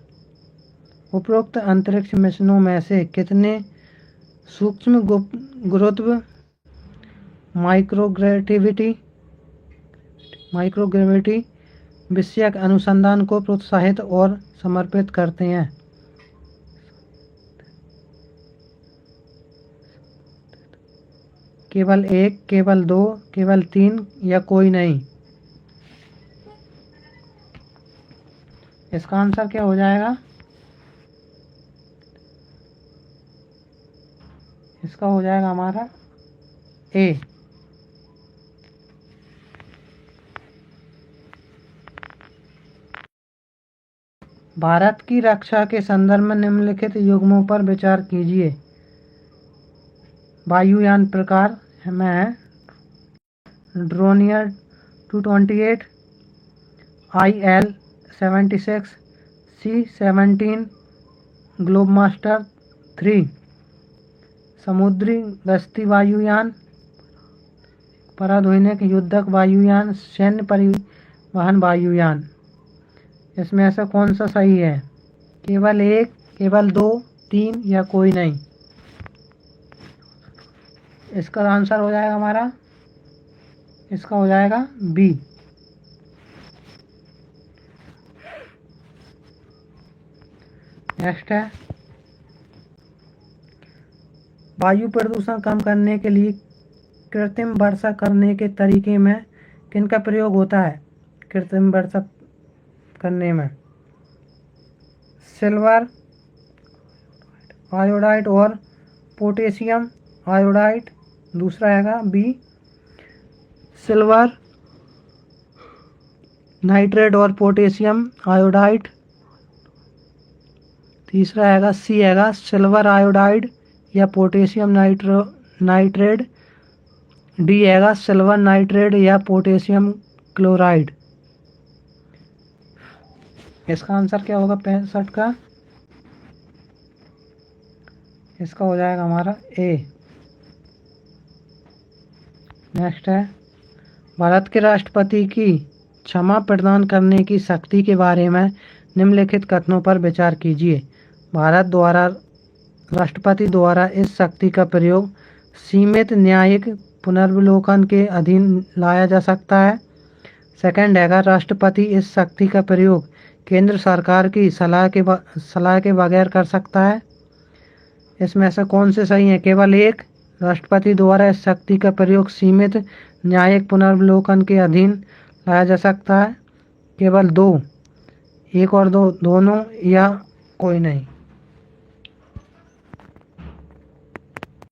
Speaker 1: उपरोक्त अंतरिक्ष मिशनों में से कितने सूक्ष्म गुरुत्व माइक्रोग्रेविटी विषयक अनुसंधान को प्रोत्साहित और समर्पित करते हैं? केवल एक, केवल दो, केवल तीन या कोई नहीं? इसका आंसर क्या हो जाएगा? इसका हो जाएगा हमारा ए। भारत की रक्षा के संदर्भ में निम्नलिखित युग्मों पर विचार कीजिए। वायुयान प्रकार में है ड्रोनियर 228, IL-76, C-17, ग्लोबमास्टर 3। समुद्री गश्ती वायुयान, पराध्वनिक युद्धक वायुयान, सैन्य परिवहन वायुयान। इसमें ऐसा कौन सा सही है? केवल एक, केवल दो, तीन या कोई नहीं? इसका आंसर हो जाएगा हमारा, इसका हो जाएगा बी। नेक्स्ट है, वायु प्रदूषण कम करने के लिए कृत्रिम वर्षा करने के तरीके में किनका प्रयोग होता है? कृत्रिम वर्षा करने में सिल्वर आयोडाइड और पोटेशियम आयोडाइड। दूसरा हैगा बी, सिल्वर नाइट्रेट और पोटेशियम आयोडाइड। तीसरा हैगा सी, हैगा सिल्वर आयोडाइड या पोटेशियम नाइट्रेट। डी हैगा सिल्वर नाइट्रेट या पोटेशियम क्लोराइड। इसका आंसर क्या होगा 65 का? इसका हो जाएगा हमारा ए। नेक्स्ट है, भारत के राष्ट्रपति की क्षमा प्रदान करने की शक्ति के बारे में निम्नलिखित कथनों पर विचार कीजिए। भारत द्वारा राष्ट्रपति द्वारा इस शक्ति का प्रयोग सीमित न्यायिक पुनर्विलोकन के अधीन लाया जा सकता है। सेकंड हैगा, राष्ट्रपति इस शक्ति का प्रयोग केंद्र सरकार की सलाह के बगैर कर सकता है। इसमें से कौन से सही है? केवल एक, राष्ट्रपति द्वारा इस शक्ति का प्रयोग सीमित न्यायिक पुनर्विलोकन के अधीन लाया जा सकता है। केवल दो, एक और दो, दोनों या कोई नहीं?